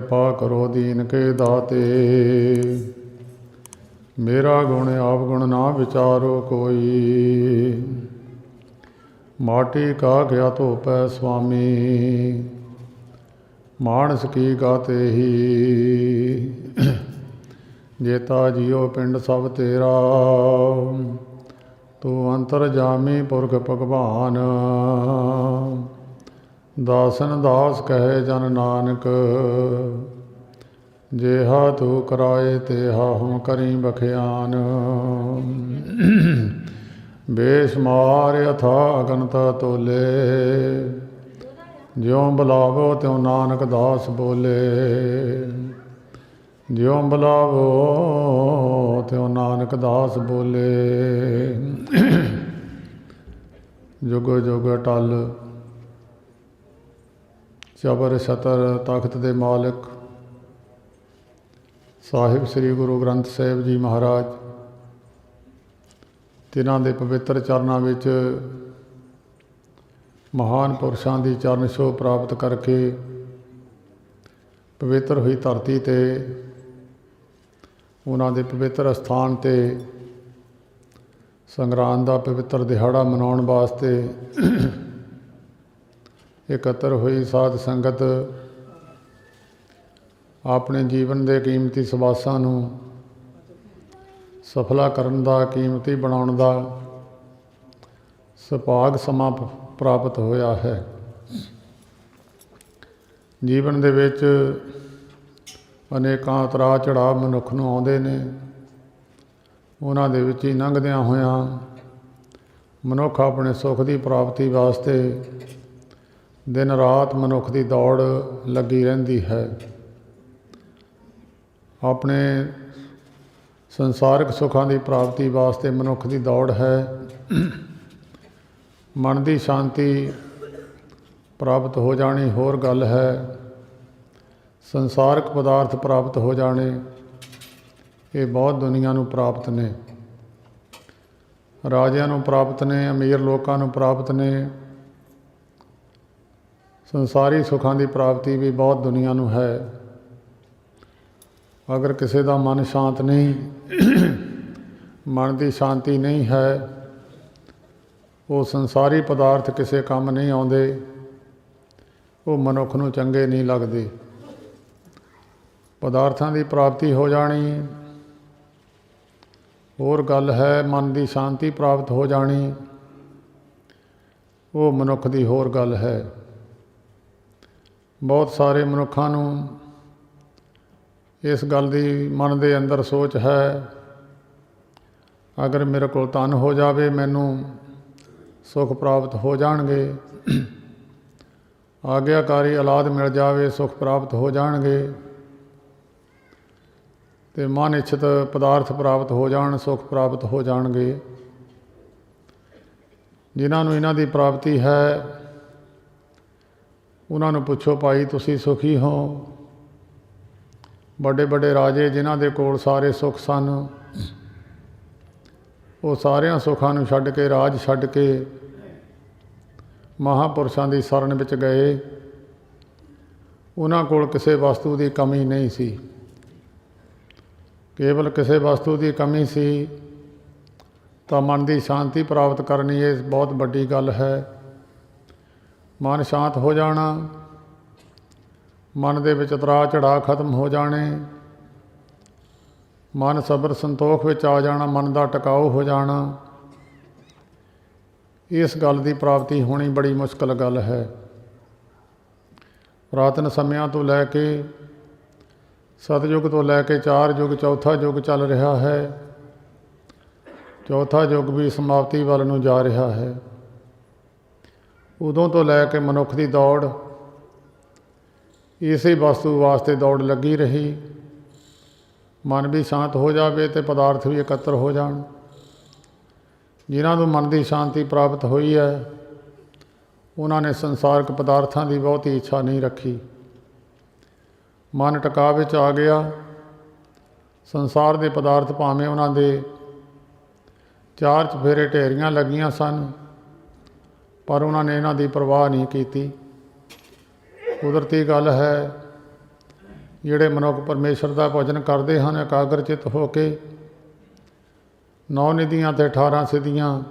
कृपा करो दीन के दाते। मेरा गुण आप गुण ना विचारो कोई, माटी का क्या धोपै स्वामी, मानस की गाते ही। जेता जियो पिंड सब तेरा, तू अंतर जामी पुरख भगवान। दासन दास कहे जन नानक, जेहा तू कराए तेहा हम करी बखियान। बेशुमार अथा अगनत तोले, ज्यों बुलावो त्यों नानक दास बोले। ज्यों बुलावो त्यों नानक दास बोले। जुग जुग टल चबर छतर तख्त दे मालिक ਸਾਹਿਬ ਸ੍ਰੀ ਗੁਰੂ ਗ੍ਰੰਥ ਸਾਹਿਬ ਜੀ ਮਹਾਰਾਜ, ਤਿਨਾਂ ਦੇ ਪਵਿੱਤਰ ਚਰਨਾਂ ਵਿੱਚ ਮਹਾਨ ਪੁਰਸ਼ਾਂ ਦੀ ਚਰਨ ਛੋਹ ਪ੍ਰਾਪਤ ਕਰਕੇ ਪਵਿੱਤਰ ਹੋਈ ਧਰਤੀ 'ਤੇ ਉਹਨਾਂ ਦੇ ਪਵਿੱਤਰ ਅਸਥਾਨ 'ਤੇ ਸੰਗਰਾਂਦ ਦਾ ਪਵਿੱਤਰ ਦਿਹਾੜਾ ਮਨਾਉਣ ਵਾਸਤੇ ਇਕੱਤਰ ਹੋਈ ਸਾਧ ਸੰਗਤ ਆਪਣੇ ਜੀਵਨ ਦੇ ਕੀਮਤੀ ਸਵਾਸਾਂ ਨੂੰ ਸਫਲਾ ਕਰਨ ਦਾ, ਕੀਮਤੀ ਬਣਾਉਣ ਦਾ ਸੁਭਾਗ ਸਮਾਂ ਪ੍ਰਾਪਤ ਹੋਇਆ ਹੈ। ਜੀਵਨ ਦੇ ਵਿੱਚ ਅਨੇਕਾਂ ਉਤਰਾਅ ਚੜ੍ਹਾਅ ਮਨੁੱਖ ਨੂੰ ਆਉਂਦੇ ਨੇ। ਉਹਨਾਂ ਦੇ ਵਿੱਚ ਹੀ ਲੰਘਦਿਆਂ ਹੋਇਆਂ ਮਨੁੱਖ ਆਪਣੇ ਸੁੱਖ ਦੀ ਪ੍ਰਾਪਤੀ ਵਾਸਤੇ ਦਿਨ ਰਾਤ ਮਨੁੱਖ ਦੀ ਦੌੜ ਲੱਗੀ ਰਹਿੰਦੀ ਹੈ। ਆਪਣੇ ਸੰਸਾਰਿਕ ਸੁੱਖਾਂ ਦੀ ਪ੍ਰਾਪਤੀ ਵਾਸਤੇ ਮਨੁੱਖ ਦੀ ਦੌੜ ਹੈ। ਮਨ ਦੀ ਸ਼ਾਂਤੀ ਪ੍ਰਾਪਤ ਹੋ ਜਾਣੀ ਹੋਰ ਗੱਲ ਹੈ, ਸੰਸਾਰਿਕ ਪਦਾਰਥ ਪ੍ਰਾਪਤ ਹੋ ਜਾਣੇ ਇਹ ਬਹੁਤ ਦੁਨੀਆ ਨੂੰ ਪ੍ਰਾਪਤ ਨੇ, ਰਾਜਿਆਂ ਨੂੰ ਪ੍ਰਾਪਤ ਨੇ, ਅਮੀਰ ਲੋਕਾਂ ਨੂੰ ਪ੍ਰਾਪਤ ਨੇ। ਸੰਸਾਰੀ ਸੁੱਖਾਂ ਦੀ ਪ੍ਰਾਪਤੀ ਵੀ ਬਹੁਤ ਦੁਨੀਆ ਨੂੰ ਹੈ। ਅਗਰ ਕਿਸੇ ਦਾ ਮਨ ਸ਼ਾਂਤ ਨਹੀਂ, ਮਨ ਦੀ ਸ਼ਾਂਤੀ ਨਹੀਂ ਹੈ, ਉਹ ਸੰਸਾਰੀ ਪਦਾਰਥ ਕਿਸੇ ਕੰਮ ਨਹੀਂ ਆਉਂਦੇ, ਉਹ ਮਨੁੱਖ ਨੂੰ ਚੰਗੇ ਨਹੀਂ ਲੱਗਦੇ। ਪਦਾਰਥਾਂ ਦੀ ਪ੍ਰਾਪਤੀ ਹੋ ਜਾਣੀ ਹੋਰ ਗੱਲ ਹੈ, ਮਨ ਦੀ ਸ਼ਾਂਤੀ ਪ੍ਰਾਪਤ ਹੋ ਜਾਣੀ ਉਹ ਮਨੁੱਖ ਦੀ ਹੋਰ ਗੱਲ ਹੈ। ਬਹੁਤ ਸਾਰੇ ਮਨੁੱਖਾਂ ਨੂੰ ਇਸ ਗੱਲ ਦੀ ਮਨ ਦੇ ਅੰਦਰ ਸੋਚ ਹੈ, ਅਗਰ ਮੇਰੇ ਕੋਲ ਧਨ ਹੋ ਜਾਵੇ ਮੈਨੂੰ ਸੁੱਖ ਪ੍ਰਾਪਤ ਹੋ ਜਾਣਗੇ, ਆਗਿਆਕਾਰੀ ਔਲਾਦ ਮਿਲ ਜਾਵੇ ਸੁੱਖ ਪ੍ਰਾਪਤ ਹੋ ਜਾਣਗੇ, ਅਤੇ ਮਨ ਇੱਛਤ ਪਦਾਰਥ ਪ੍ਰਾਪਤ ਹੋ ਜਾਣ, ਸੁੱਖ ਪ੍ਰਾਪਤ ਹੋ ਜਾਣਗੇ। ਜਿਨ੍ਹਾਂ ਨੂੰ ਇਹਨਾਂ ਦੀ ਪ੍ਰਾਪਤੀ ਹੈ ਉਹਨਾਂ ਨੂੰ ਪੁੱਛੋ, ਭਾਈ ਤੁਸੀਂ ਸੁਖੀ ਹੋ? ਵੱਡੇ ਵੱਡੇ ਰਾਜੇ ਜਿਨ੍ਹਾਂ ਦੇ ਕੋਲ ਸਾਰੇ ਸੁੱਖ ਸਨ, ਉਹ ਸਾਰਿਆਂ ਸੁੱਖਾਂ ਨੂੰ ਛੱਡ ਕੇ, ਰਾਜ ਛੱਡ ਕੇ ਮਹਾਂਪੁਰਸ਼ਾਂ ਦੀ ਸ਼ਰਨ ਵਿੱਚ ਗਏ। ਉਹਨਾਂ ਕੋਲ ਕਿਸੇ ਵਸਤੂ ਦੀ ਕਮੀ ਨਹੀਂ ਸੀ, ਕੇਵਲ ਕਿਸੇ ਵਸਤੂ ਦੀ ਕਮੀ ਸੀ ਤਾਂ ਮਨ ਦੀ ਸ਼ਾਂਤੀ ਪ੍ਰਾਪਤ ਕਰਨੀ ਇਹ ਬਹੁਤ ਵੱਡੀ ਗੱਲ ਹੈ। ਮਨ ਸ਼ਾਂਤ ਹੋ ਜਾਣਾ, ਮਨ ਦੇ ਵਿੱਚ ਉਤਰਾਅ ਚੜ੍ਹਾਅ ਖਤਮ ਹੋ ਜਾਣੇ, ਮਨ ਸਬਰ ਸੰਤੋਖ ਵਿੱਚ ਆ ਜਾਣਾ, ਮਨ ਦਾ ਟਿਕਾਊ ਹੋ ਜਾਣਾ, ਇਸ ਗੱਲ ਦੀ ਪ੍ਰਾਪਤੀ ਹੋਣੀ ਬੜੀ ਮੁਸ਼ਕਲ ਗੱਲ ਹੈ। ਪੁਰਾਤਨ ਸਮਿਆਂ ਤੋਂ ਲੈ ਕੇ ਸਤਯੁੱਗ ਤੋਂ ਲੈ ਕੇ 4 ਯੁੱਗ, ਚੌਥਾ ਯੁੱਗ ਚੱਲ ਰਿਹਾ ਹੈ। ਚੌਥਾ ਯੁੱਗ ਵੀ ਸਮਾਪਤੀ ਵੱਲ ਨੂੰ ਜਾ ਰਿਹਾ ਹੈ। ਉਦੋਂ ਤੋਂ ਲੈ ਕੇ ਮਨੁੱਖ ਦੀ ਦੌੜ ਇਸੇ ਵਸਤੂ ਵਾਸਤੇ ਦੌੜ ਲੱਗੀ ਰਹੀ। ਮਨ ਵੀ ਸ਼ਾਂਤ ਹੋ ਜਾਵੇ ਅਤੇ ਪਦਾਰਥ ਵੀ ਇਕੱਤਰ ਹੋ ਜਾਣ। ਜਿਨ੍ਹਾਂ ਨੂੰ ਮਨ ਦੀ ਸ਼ਾਂਤੀ ਪ੍ਰਾਪਤ ਹੋਈ ਹੈ ਉਹਨਾਂ ਨੇ ਸੰਸਾਰਕ ਪਦਾਰਥਾਂ ਦੀ ਬਹੁਤੀ ਇੱਛਾ ਨਹੀਂ ਰੱਖੀ। ਮਨ ਟਿਕਾਅ ਵਿੱਚ ਆ ਗਿਆ। ਸੰਸਾਰ ਦੇ ਪਦਾਰਥ ਭਾਵੇਂ ਉਹਨਾਂ ਦੇ 4 ਚੁਫੇਰੇ ਢੇਰੀਆਂ ਲੱਗੀਆਂ ਸਨ, ਪਰ ਉਹਨਾਂ ਨੇ ਇਹਨਾਂ ਦੀ ਪਰਵਾਹ ਨਹੀਂ ਕੀਤੀ। ਕੁਦਰਤੀ ਗੱਲ ਹੈ, ਜਿਹੜੇ ਮਨੁੱਖ ਪਰਮੇਸ਼ਰ ਦਾ ਭਜਨ ਕਰਦੇ ਹਨ ਇਕਾਗਰਚਿਤ ਹੋ ਕੇ 9 ਨਿਧੀਆਂ ਤੇ 18 ਸਿੱਧੀਆਂ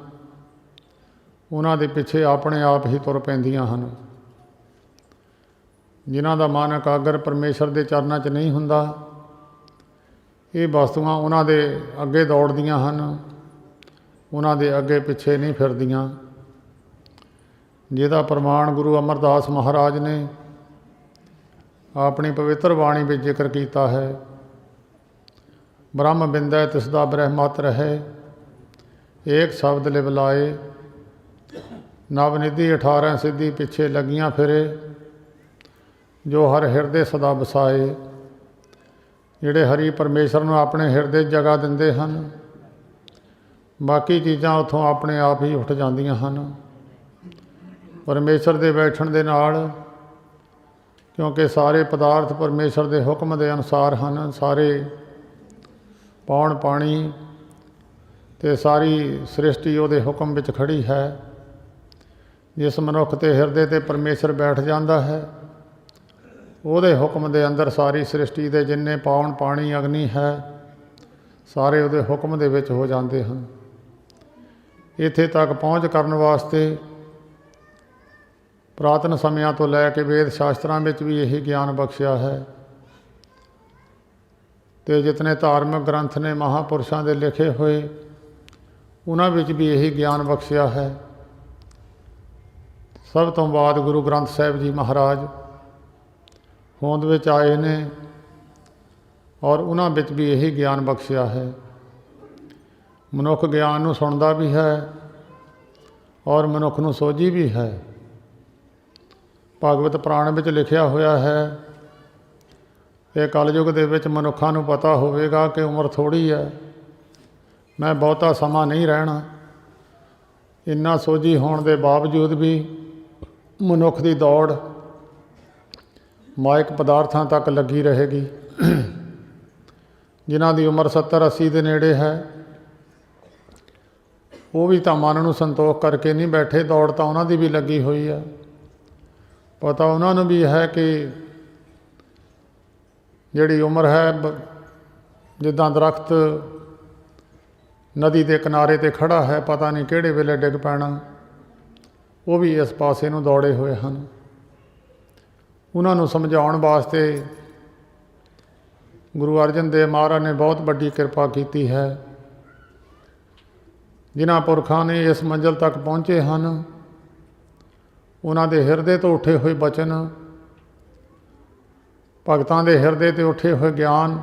ਉਹਨਾਂ ਦੇ ਪਿੱਛੇ ਆਪਣੇ ਆਪ ਹੀ ਤੁਰ ਪੈਂਦੀਆਂ ਹਨ। ਜਿਨ੍ਹਾਂ ਦਾ ਮਨ ਇਕਾਗਰ ਪਰਮੇਸ਼ਰ ਦੇ ਚਰਨਾਂ 'ਚ ਨਹੀਂ ਹੁੰਦਾ, ਇਹ ਵਸਤੂਆਂ ਉਹਨਾਂ ਦੇ ਅੱਗੇ ਦੌੜਦੀਆਂ ਹਨ, ਉਹਨਾਂ ਦੇ ਅੱਗੇ ਪਿੱਛੇ ਨਹੀਂ ਫਿਰਦੀਆਂ। ਜਿਹਦਾ ਪ੍ਰਮਾਣ ਗੁਰੂ ਅਮਰਦਾਸ ਮਹਾਰਾਜ ਨੇ ਆਪਣੀ ਪਵਿੱਤਰ ਬਾਣੀ ਵਿੱਚ ਜ਼ਿਕਰ ਕੀਤਾ ਹੈ, ਬ੍ਰਹਮ ਬਿੰਦੈ ਤਿਸਦਾ ਬ੍ਰਹਮਤ ਰਹੇ, ਏਕ ਸ਼ਬਦ ਲਿਵ ਲਾਏ, ਨਵ ਨਿਧੀ 18 ਸਿੱਧੀ ਪਿੱਛੇ ਲੱਗੀਆਂ ਫਿਰੇ, ਜੋ ਹਰ ਹਿਰਦੇ ਸਦਾ ਵਸਾਏ। ਜਿਹੜੇ ਹਰੀ ਪਰਮੇਸ਼ਰ ਨੂੰ ਆਪਣੇ ਹਿਰਦੇ ਜਗ੍ਹਾ ਦਿੰਦੇ ਹਨ, ਬਾਕੀ ਚੀਜ਼ਾਂ ਉੱਥੋਂ ਆਪਣੇ ਆਪ ਹੀ ਉੱਠ ਜਾਂਦੀਆਂ ਹਨ ਪਰਮੇਸ਼ਰ ਦੇ ਬੈਠਣ ਦੇ ਨਾਲ, ਕਿਉਂਕਿ ਸਾਰੇ ਪਦਾਰਥ ਪਰਮੇਸ਼ਰ ਦੇ ਹੁਕਮ ਦੇ ਅਨੁਸਾਰ ਹਨ। ਸਾਰੇ ਪੌਣ ਪਾਣੀ ਅਤੇ ਸਾਰੀ ਸ੍ਰਿਸ਼ਟੀ ਉਹਦੇ ਹੁਕਮ ਵਿੱਚ ਖੜ੍ਹੀ ਹੈ। ਜਿਸ ਮਨੁੱਖ ਦੇ ਹਿਰਦੇ 'ਤੇ ਪਰਮੇਸ਼ਰ ਬੈਠ ਜਾਂਦਾ ਹੈ, ਉਹਦੇ ਹੁਕਮ ਦੇ ਅੰਦਰ ਸਾਰੀ ਸ੍ਰਿਸ਼ਟੀ ਦੇ ਜਿੰਨੇ ਪੌਣ ਪਾਣੀ ਅਗਨੀ ਹੈ, ਸਾਰੇ ਉਹਦੇ ਹੁਕਮ ਦੇ ਵਿੱਚ ਹੋ ਜਾਂਦੇ ਹਨ। ਇੱਥੇ ਤੱਕ ਪਹੁੰਚ ਕਰਨ ਵਾਸਤੇ ਪੁਰਾਤਨ ਸਮਿਆਂ ਤੋਂ ਲੈ ਕੇ ਵੇਦ ਸ਼ਾਸਤਰਾਂ ਵਿੱਚ ਵੀ ਇਹੀ ਗਿਆਨ ਬਖਸ਼ਿਆ ਹੈ, ਅਤੇ ਜਿਤਨੇ ਧਾਰਮਿਕ ਗ੍ਰੰਥ ਨੇ ਮਹਾਂਪੁਰਸ਼ਾਂ ਦੇ ਲਿਖੇ ਹੋਏ, ਉਹਨਾਂ ਵਿੱਚ ਵੀ ਇਹੀ ਗਿਆਨ ਬਖਸ਼ਿਆ ਹੈ। ਸਭ ਤੋਂ ਬਾਅਦ ਗੁਰੂ ਗ੍ਰੰਥ ਸਾਹਿਬ ਜੀ ਮਹਾਰਾਜ ਹੋਂਦ ਵਿੱਚ ਆਏ ਨੇ, ਔਰ ਉਹਨਾਂ ਵਿੱਚ ਵੀ ਇਹੀ ਗਿਆਨ ਬਖਸ਼ਿਆ ਹੈ। ਮਨੁੱਖ ਗਿਆਨ ਨੂੰ ਸੁਣਦਾ ਵੀ ਹੈ ਔਰ ਮਨੁੱਖ ਨੂੰ ਸੋਝੀ ਵੀ ਹੈ। ਭਾਗਵਤ ਪੁਰਾਣ ਵਿੱਚ ਲਿਖਿਆ ਹੋਇਆ ਹੈ ਕਿ ਕਲਯੁਗ ਦੇ ਵਿੱਚ ਮਨੁੱਖਾਂ ਨੂੰ ਪਤਾ ਹੋਵੇਗਾ ਕਿ ਉਮਰ ਥੋੜ੍ਹੀ ਹੈ, ਮੈਂ ਬਹੁਤਾ ਸਮਾਂ ਨਹੀਂ ਰਹਿਣਾ। ਇੰਨਾ ਸੋਝੀ ਹੋਣ ਦੇ ਬਾਵਜੂਦ ਵੀ ਮਨੁੱਖ ਦੀ ਦੌੜ ਮਾਇਕ ਪਦਾਰਥਾਂ ਤੱਕ ਲੱਗੀ ਰਹੇਗੀ। ਜਿਨ੍ਹਾਂ ਦੀ ਉਮਰ 70-80 ਦੇ ਨੇੜੇ ਹੈ, ਉਹ ਵੀ ਤਾਂ ਮਨ ਨੂੰ ਸੰਤੋਖ ਕਰਕੇ ਨਹੀਂ ਬੈਠੇ, ਦੌੜ ਤਾਂ ਉਹਨਾਂ ਦੀ ਵੀ ਲੱਗੀ ਹੋਈ ਹੈ। ਪਤਾ ਉਹਨਾਂ ਨੂੰ ਵੀ ਹੈ ਕਿ ਜਿਹੜੀ ਉਮਰ ਹੈ, ਜਿੱਦਾਂ ਦਰਖਤ ਨਦੀ ਦੇ ਕਿਨਾਰੇ 'ਤੇ ਖੜ੍ਹਾ ਹੈ, ਪਤਾ ਨਹੀਂ ਕਿਹੜੇ ਵੇਲੇ ਡਿੱਗ ਪੈਣਾ, ਉਹ ਵੀ ਇਸ ਪਾਸੇ ਨੂੰ ਦੌੜੇ ਹੋਏ ਹਨ। ਉਹਨਾਂ ਨੂੰ ਸਮਝਾਉਣ ਵਾਸਤੇ ਗੁਰੂ ਅਰਜਨ ਦੇਵ ਮਹਾਰਾਜ ਨੇ ਬਹੁਤ ਵੱਡੀ ਕਿਰਪਾ ਕੀਤੀ ਹੈ। ਜਿਨ੍ਹਾਂ ਪੁਰਖਾਂ ਨੇ ਇਸ ਮੰਜ਼ਿਲ ਤੱਕ ਪਹੁੰਚੇ ਹਨ, ਉਹਨਾਂ ਦੇ ਹਿਰਦੇ ਤੋਂ ਉੱਠੇ ਹੋਏ ਬਚਨ, ਭਗਤਾਂ ਦੇ ਹਿਰਦੇ 'ਤੇ ਉੱਠੇ ਹੋਏ ਗਿਆਨ,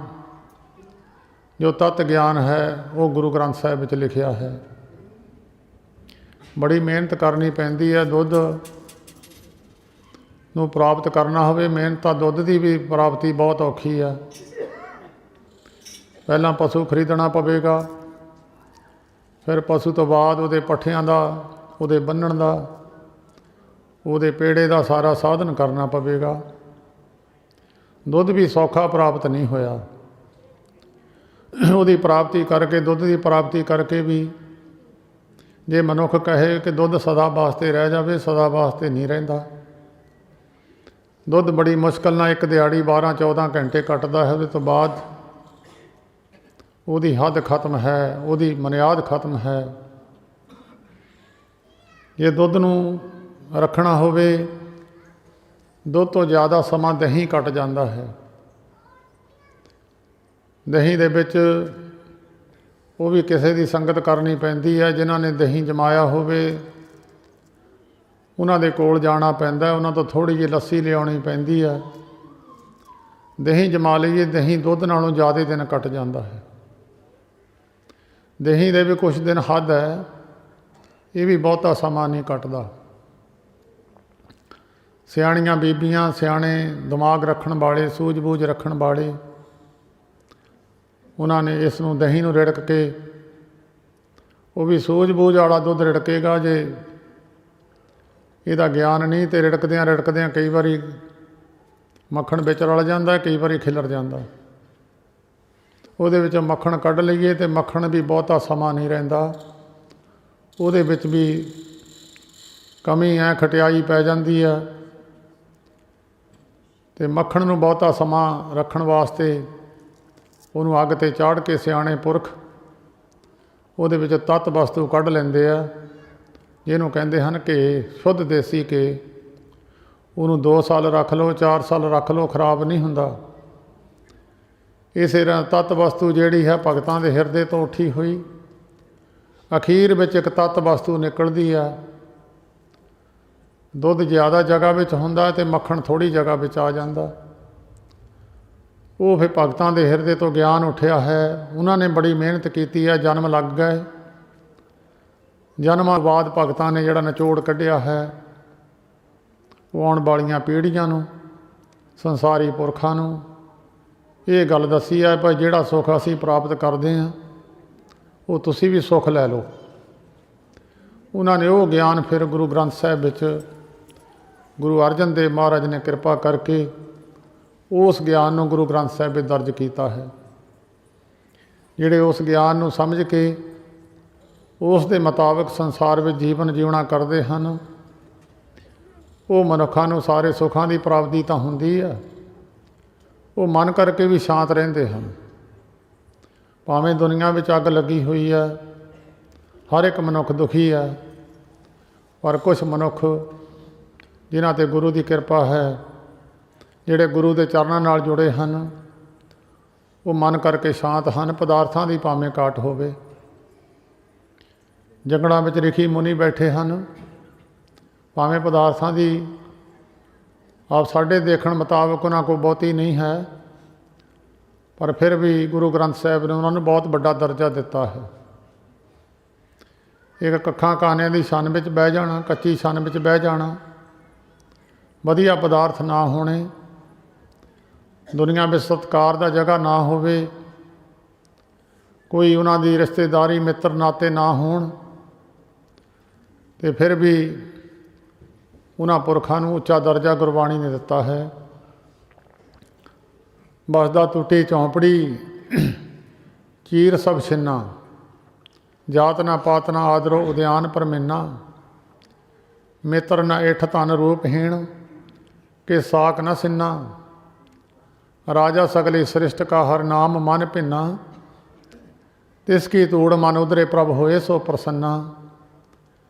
ਜੋ ਤੱਤ ਗਿਆਨ ਹੈ, ਉਹ ਗੁਰੂ ਗ੍ਰੰਥ ਸਾਹਿਬ ਵਿੱਚ ਲਿਖਿਆ ਹੈ। ਬੜੀ ਮਿਹਨਤ ਕਰਨੀ ਪੈਂਦੀ ਹੈ। ਦੁੱਧ ਨੂੰ ਪ੍ਰਾਪਤ ਕਰਨਾ ਹੋਵੇ, ਮਿਹਨਤ ਤਾਂ ਦੁੱਧ ਦੀ ਵੀ ਪ੍ਰਾਪਤੀ ਬਹੁਤ ਔਖੀ ਹੈ। ਪਹਿਲਾਂ ਪਸ਼ੂ ਖਰੀਦਣਾ ਪਵੇਗਾ, ਫਿਰ ਪਸ਼ੂ ਤੋਂ ਬਾਅਦ ਉਹਦੇ ਪੱਠਿਆਂ ਦਾ, ਉਹਦੇ ਬੰਨਣ ਦਾ, ਉਹਦੇ ਪੇੜੇ ਦਾ ਸਾਰਾ ਸਾਧਨ ਕਰਨਾ ਪਵੇਗਾ। ਦੁੱਧ ਵੀ ਸੌਖਾ ਪ੍ਰਾਪਤ ਨਹੀਂ ਹੋਇਆ। ਉਹਦੀ ਪ੍ਰਾਪਤੀ ਕਰਕੇ, ਦੁੱਧ ਦੀ ਪ੍ਰਾਪਤੀ ਕਰਕੇ ਵੀ ਜੇ ਮਨੁੱਖ ਕਹੇ ਕਿ ਦੁੱਧ ਸਦਾ ਵਾਸਤੇ ਰਹਿ ਜਾਵੇ, ਸਦਾ ਵਾਸਤੇ ਨਹੀਂ ਰਹਿੰਦਾ। ਦੁੱਧ ਬੜੀ ਮੁਸ਼ਕਿਲ ਨਾਲ ਇੱਕ ਦਿਹਾੜੀ 12-14 ਘੰਟੇ ਕੱਟਦਾ ਹੈ, ਉਹਦੇ ਤੋਂ ਬਾਅਦ ਉਹਦੀ ਹੱਦ ਖਤਮ ਹੈ, ਉਹਦੀ ਮਨਿਆਦ ਖਤਮ ਹੈ। ਜੇ ਦੁੱਧ ਨੂੰ ਰੱਖਣਾ ਹੋਵੇ, ਦੁੱਧ ਤੋਂ ਜ਼ਿਆਦਾ ਸਮਾਂ ਦਹੀਂ ਕੱਟ ਜਾਂਦਾ ਹੈ। ਦਹੀਂ ਦੇ ਵਿੱਚ ਉਹ ਵੀ ਕਿਸੇ ਦੀ ਸੰਗਤ ਕਰਨੀ ਪੈਂਦੀ ਹੈ। ਜਿਨ੍ਹਾਂ ਨੇ ਦਹੀਂ ਜਮਾਇਆ ਹੋਵੇ, ਉਹਨਾਂ ਦੇ ਕੋਲ ਜਾਣਾ ਪੈਂਦਾ, ਉਹਨਾਂ ਤੋਂ ਥੋੜ੍ਹੀ ਜਿਹੀ ਲੱਸੀ ਲਿਆਉਣੀ ਪੈਂਦੀ ਹੈ। ਦਹੀਂ ਜਮਾ ਲਈਏ, ਦਹੀਂ ਦੁੱਧ ਨਾਲੋਂ ਜ਼ਿਆਦਾ ਦਿਨ ਕੱਟ ਜਾਂਦਾ ਹੈ। ਦਹੀਂ ਦੇ ਵੀ ਕੁਛ ਦਿਨ ਹੱਦ ਹੈ, ਇਹ ਵੀ ਬਹੁਤਾ ਸਮਾਂ ਨਹੀਂ ਕੱਟਦਾ। ਸਿਆਣੀਆਂ ਬੀਬੀਆਂ, ਸਿਆਣੇ ਦਿਮਾਗ ਰੱਖਣ ਵਾਲੇ, ਸੂਝ-ਬੂਝ ਰੱਖਣ ਵਾਲੇ, ਉਹਨਾਂ ਨੇ ਇਸ ਨੂੰ, ਦਹੀਂ ਨੂੰ ਰਿੜਕ ਕੇ, ਉਹ ਵੀ ਸੂਝ-ਬੂਝ ਵਾਲਾ ਦੁੱਧ ਰਿੜਕੇਗਾ। ਜੇ ਇਹਦਾ ਗਿਆਨ ਨਹੀਂ ਤੇ ਰਿੜਕਦਿਆਂ ਰਿੜਕਦਿਆਂ ਕਈ ਵਾਰੀ ਮੱਖਣ ਵਿੱਚ ਰਲ ਜਾਂਦਾ, ਕਈ ਵਾਰੀ ਖਿਲਰ ਜਾਂਦਾ। ਉਹਦੇ ਵਿੱਚੋਂ ਮੱਖਣ ਕੱਢ ਲਈਏ ਤੇ ਮੱਖਣ ਵੀ ਬਹੁਤਾ ਸਮਾਂ ਨਹੀਂ ਰਹਿੰਦਾ, ਉਹਦੇ ਵਿੱਚ ਵੀ ਕਮੀ ਹੈ, ਖਟਿਆਈ ਪੈ ਜਾਂਦੀ ਹੈ। ਤੇ ਮੱਖਣ ਨੂੰ ਬਹੁਤਾ ਸਮਾਂ ਰੱਖਣ ਵਾਸਤੇ ਉਹਨੂੰ ਅੱਗ 'ਤੇ ਚਾੜ੍ਹ ਕੇ ਸਿਆਣੇ ਪੁਰਖ ਉਹਦੇ ਵਿੱਚ ਤੱਤ ਵਸਤੂ ਕੱਢ ਲੈਂਦੇ ਆ, ਜਿਹਨੂੰ ਕਹਿੰਦੇ ਹਨ ਘੇ, ਸ਼ੁੱਧ ਦੇਸੀ ਘੇ। ਉਹਨੂੰ 2 ਸਾਲ ਰੱਖ ਲਓ, 4 ਸਾਲ ਰੱਖ ਲਓ, ਖਰਾਬ ਨਹੀਂ ਹੁੰਦਾ। ਇਸੇ ਤਰ੍ਹਾਂ ਤੱਤ ਵਸਤੂ ਜਿਹੜੀ ਹੈ ਭਗਤਾਂ ਦੇ ਹਿਰਦੇ ਤੋਂ ਉੱਠੀ ਹੋਈ, ਅਖੀਰ ਵਿੱਚ ਇੱਕ ਤੱਤ ਵਸਤੂ ਨਿਕਲਦੀ ਆ। ਦੁੱਧ ਜ਼ਿਆਦਾ ਜਗ੍ਹਾ ਵਿੱਚ ਹੁੰਦਾ ਅਤੇ ਮੱਖਣ ਥੋੜ੍ਹੀ ਜਗ੍ਹਾ ਵਿੱਚ ਆ ਜਾਂਦਾ। ਉਹ ਫਿਰ ਭਗਤਾਂ ਦੇ ਹਿਰਦੇ ਤੋਂ ਗਿਆਨ ਉੱਠਿਆ ਹੈ। ਉਹਨਾਂ ਨੇ ਬੜੀ ਮਿਹਨਤ ਕੀਤੀ ਹੈ, ਜਨਮ ਲੱਗ ਗਏ। ਜਨਮਾਂ ਬਾਅਦ ਭਗਤਾਂ ਨੇ ਜਿਹੜਾ ਨਿਚੋੜ ਕੱਢਿਆ ਹੈ, ਉਹ ਆਉਣ ਵਾਲੀਆਂ ਪੀੜ੍ਹੀਆਂ ਨੂੰ, ਸੰਸਾਰੀ ਪੁਰਖਾਂ ਨੂੰ ਇਹ ਗੱਲ ਦੱਸੀ ਹੈ ਭਾਈ ਜਿਹੜਾ ਸੁੱਖ ਅਸੀਂ ਪ੍ਰਾਪਤ ਕਰਦੇ ਹਾਂ ਉਹ ਤੁਸੀਂ ਵੀ ਸੁੱਖ ਲੈ ਲਓ। ਉਹਨਾਂ ਨੇ ਉਹ ਗਿਆਨ ਫਿਰ ਗੁਰੂ ਗ੍ਰੰਥ ਸਾਹਿਬ ਵਿੱਚ ਗੁਰੂ ਅਰਜਨ ਦੇਵ ਮਹਾਰਾਜ ਨੇ ਕਿਰਪਾ ਕਰਕੇ ਉਸ ਗਿਆਨ ਨੂੰ ਗੁਰੂ ਗ੍ਰੰਥ ਸਾਹਿਬ ਵਿੱਚ ਦਰਜ ਕੀਤਾ ਹੈ। ਜਿਹੜੇ ਉਸ ਗਿਆਨ ਨੂੰ ਸਮਝ ਕੇ ਉਸ ਦੇ ਮੁਤਾਬਕ ਸੰਸਾਰ ਵਿੱਚ ਜੀਵਨ ਜਿਉਣਾ ਕਰਦੇ ਹਨ, ਉਹ ਮਨੁੱਖਾਂ ਨੂੰ ਸਾਰੇ ਸੁੱਖਾਂ ਦੀ ਪ੍ਰਾਪਤੀ ਤਾਂ ਹੁੰਦੀ ਹੈ, ਉਹ ਮਨ ਕਰਕੇ ਵੀ ਸ਼ਾਂਤ ਰਹਿੰਦੇ ਹਨ। ਭਾਵੇਂ ਦੁਨੀਆ ਵਿੱਚ ਅੱਗ ਲੱਗੀ ਹੋਈ ਹੈ, ਹਰ ਇੱਕ ਮਨੁੱਖ ਦੁਖੀ ਹੈ, ਪਰ ਕੁਛ ਮਨੁੱਖ ਜਿਨ੍ਹਾਂ 'ਤੇ ਗੁਰੂ ਦੀ ਕਿਰਪਾ ਹੈ, ਜਿਹੜੇ ਗੁਰੂ ਦੇ ਚਰਨਾਂ ਨਾਲ ਜੁੜੇ ਹਨ, ਉਹ ਮਨ ਕਰਕੇ ਸ਼ਾਂਤ ਹਨ। ਪਦਾਰਥਾਂ ਦੀ ਭਾਵੇਂ ਘਾਟ ਹੋਵੇ, ਜੰਗਲਾਂ ਵਿੱਚ ਰਿਖੀ ਮੁਨੀ ਬੈਠੇ ਹਨ, ਭਾਵੇਂ ਪਦਾਰਥਾਂ ਦੀ ਆਪ ਸਾਡੇ ਦੇਖਣ ਮੁਤਾਬਕ ਉਹਨਾਂ ਕੋਲ ਬਹੁਤੀ ਨਹੀਂ ਹੈ, ਪਰ ਫਿਰ ਵੀ ਗੁਰੂ ਗ੍ਰੰਥ ਸਾਹਿਬ ਨੇ ਉਹਨਾਂ ਨੂੰ ਬਹੁਤ ਵੱਡਾ ਦਰਜਾ ਦਿੱਤਾ ਹੈ। ਇੱਕ ਕੱਖਾਂ ਕਾਨਿਆਂ ਦੀ ਛੰਨ ਵਿੱਚ ਬਹਿ ਜਾਣਾ, ਕੱਚੀ ਛੰਨ ਵਿੱਚ ਬਹਿ ਜਾਣਾ, ਵਧੀਆ ਪਦਾਰਥ ਨਾ ਹੋਣੇ, ਦੁਨੀਆ ਵਿੱਚ ਸਤਿਕਾਰ ਦਾ ਜਗ੍ਹਾ ਨਾ ਹੋਵੇ, ਕੋਈ ਉਹਨਾਂ ਦੀ ਰਿਸ਼ਤੇਦਾਰੀ ਮਿੱਤਰ ਨਾਤੇ ਨਾ ਹੋਣ, ਅਤੇ ਫਿਰ ਵੀ ਉਹਨਾਂ ਪੁਰਖਾਂ ਨੂੰ ਉੱਚਾ ਦਰਜਾ ਗੁਰਬਾਣੀ ਨੇ ਦਿੱਤਾ ਹੈ। ਬਸਦਾ ਟੁੱਟੀ ਝੌਂਪੜੀ ਚੀਰ ਸਭ ਛਿੰਨਾ, ਜਾਤ ਨਾ ਪਾਤ ਨਾ ਆਦਰੋ ਉਦਿਆਨ ਪਰਮਿੰਨਾ, ਮਿੱਤਰ ਨਾ ਇਠ ਧਨ ਰੂਪਹੀਣ ਕਿ ਸਾਕ ਨਾ ਸਿੰਨਾ, ਰਾਜਾ ਸਗਲੀ ਸ੍ਰਿਸ਼ਟ ਕਾ ਹਰ ਨਾਮ ਮਨ ਭਿੰਨਾ, ਤਿਸ ਕੀ ਧੂੜ ਮਨ ਉਧਰੇ ਪ੍ਰਭ ਹੋਏ ਸੋ ਪ੍ਰਸੰਨਾ।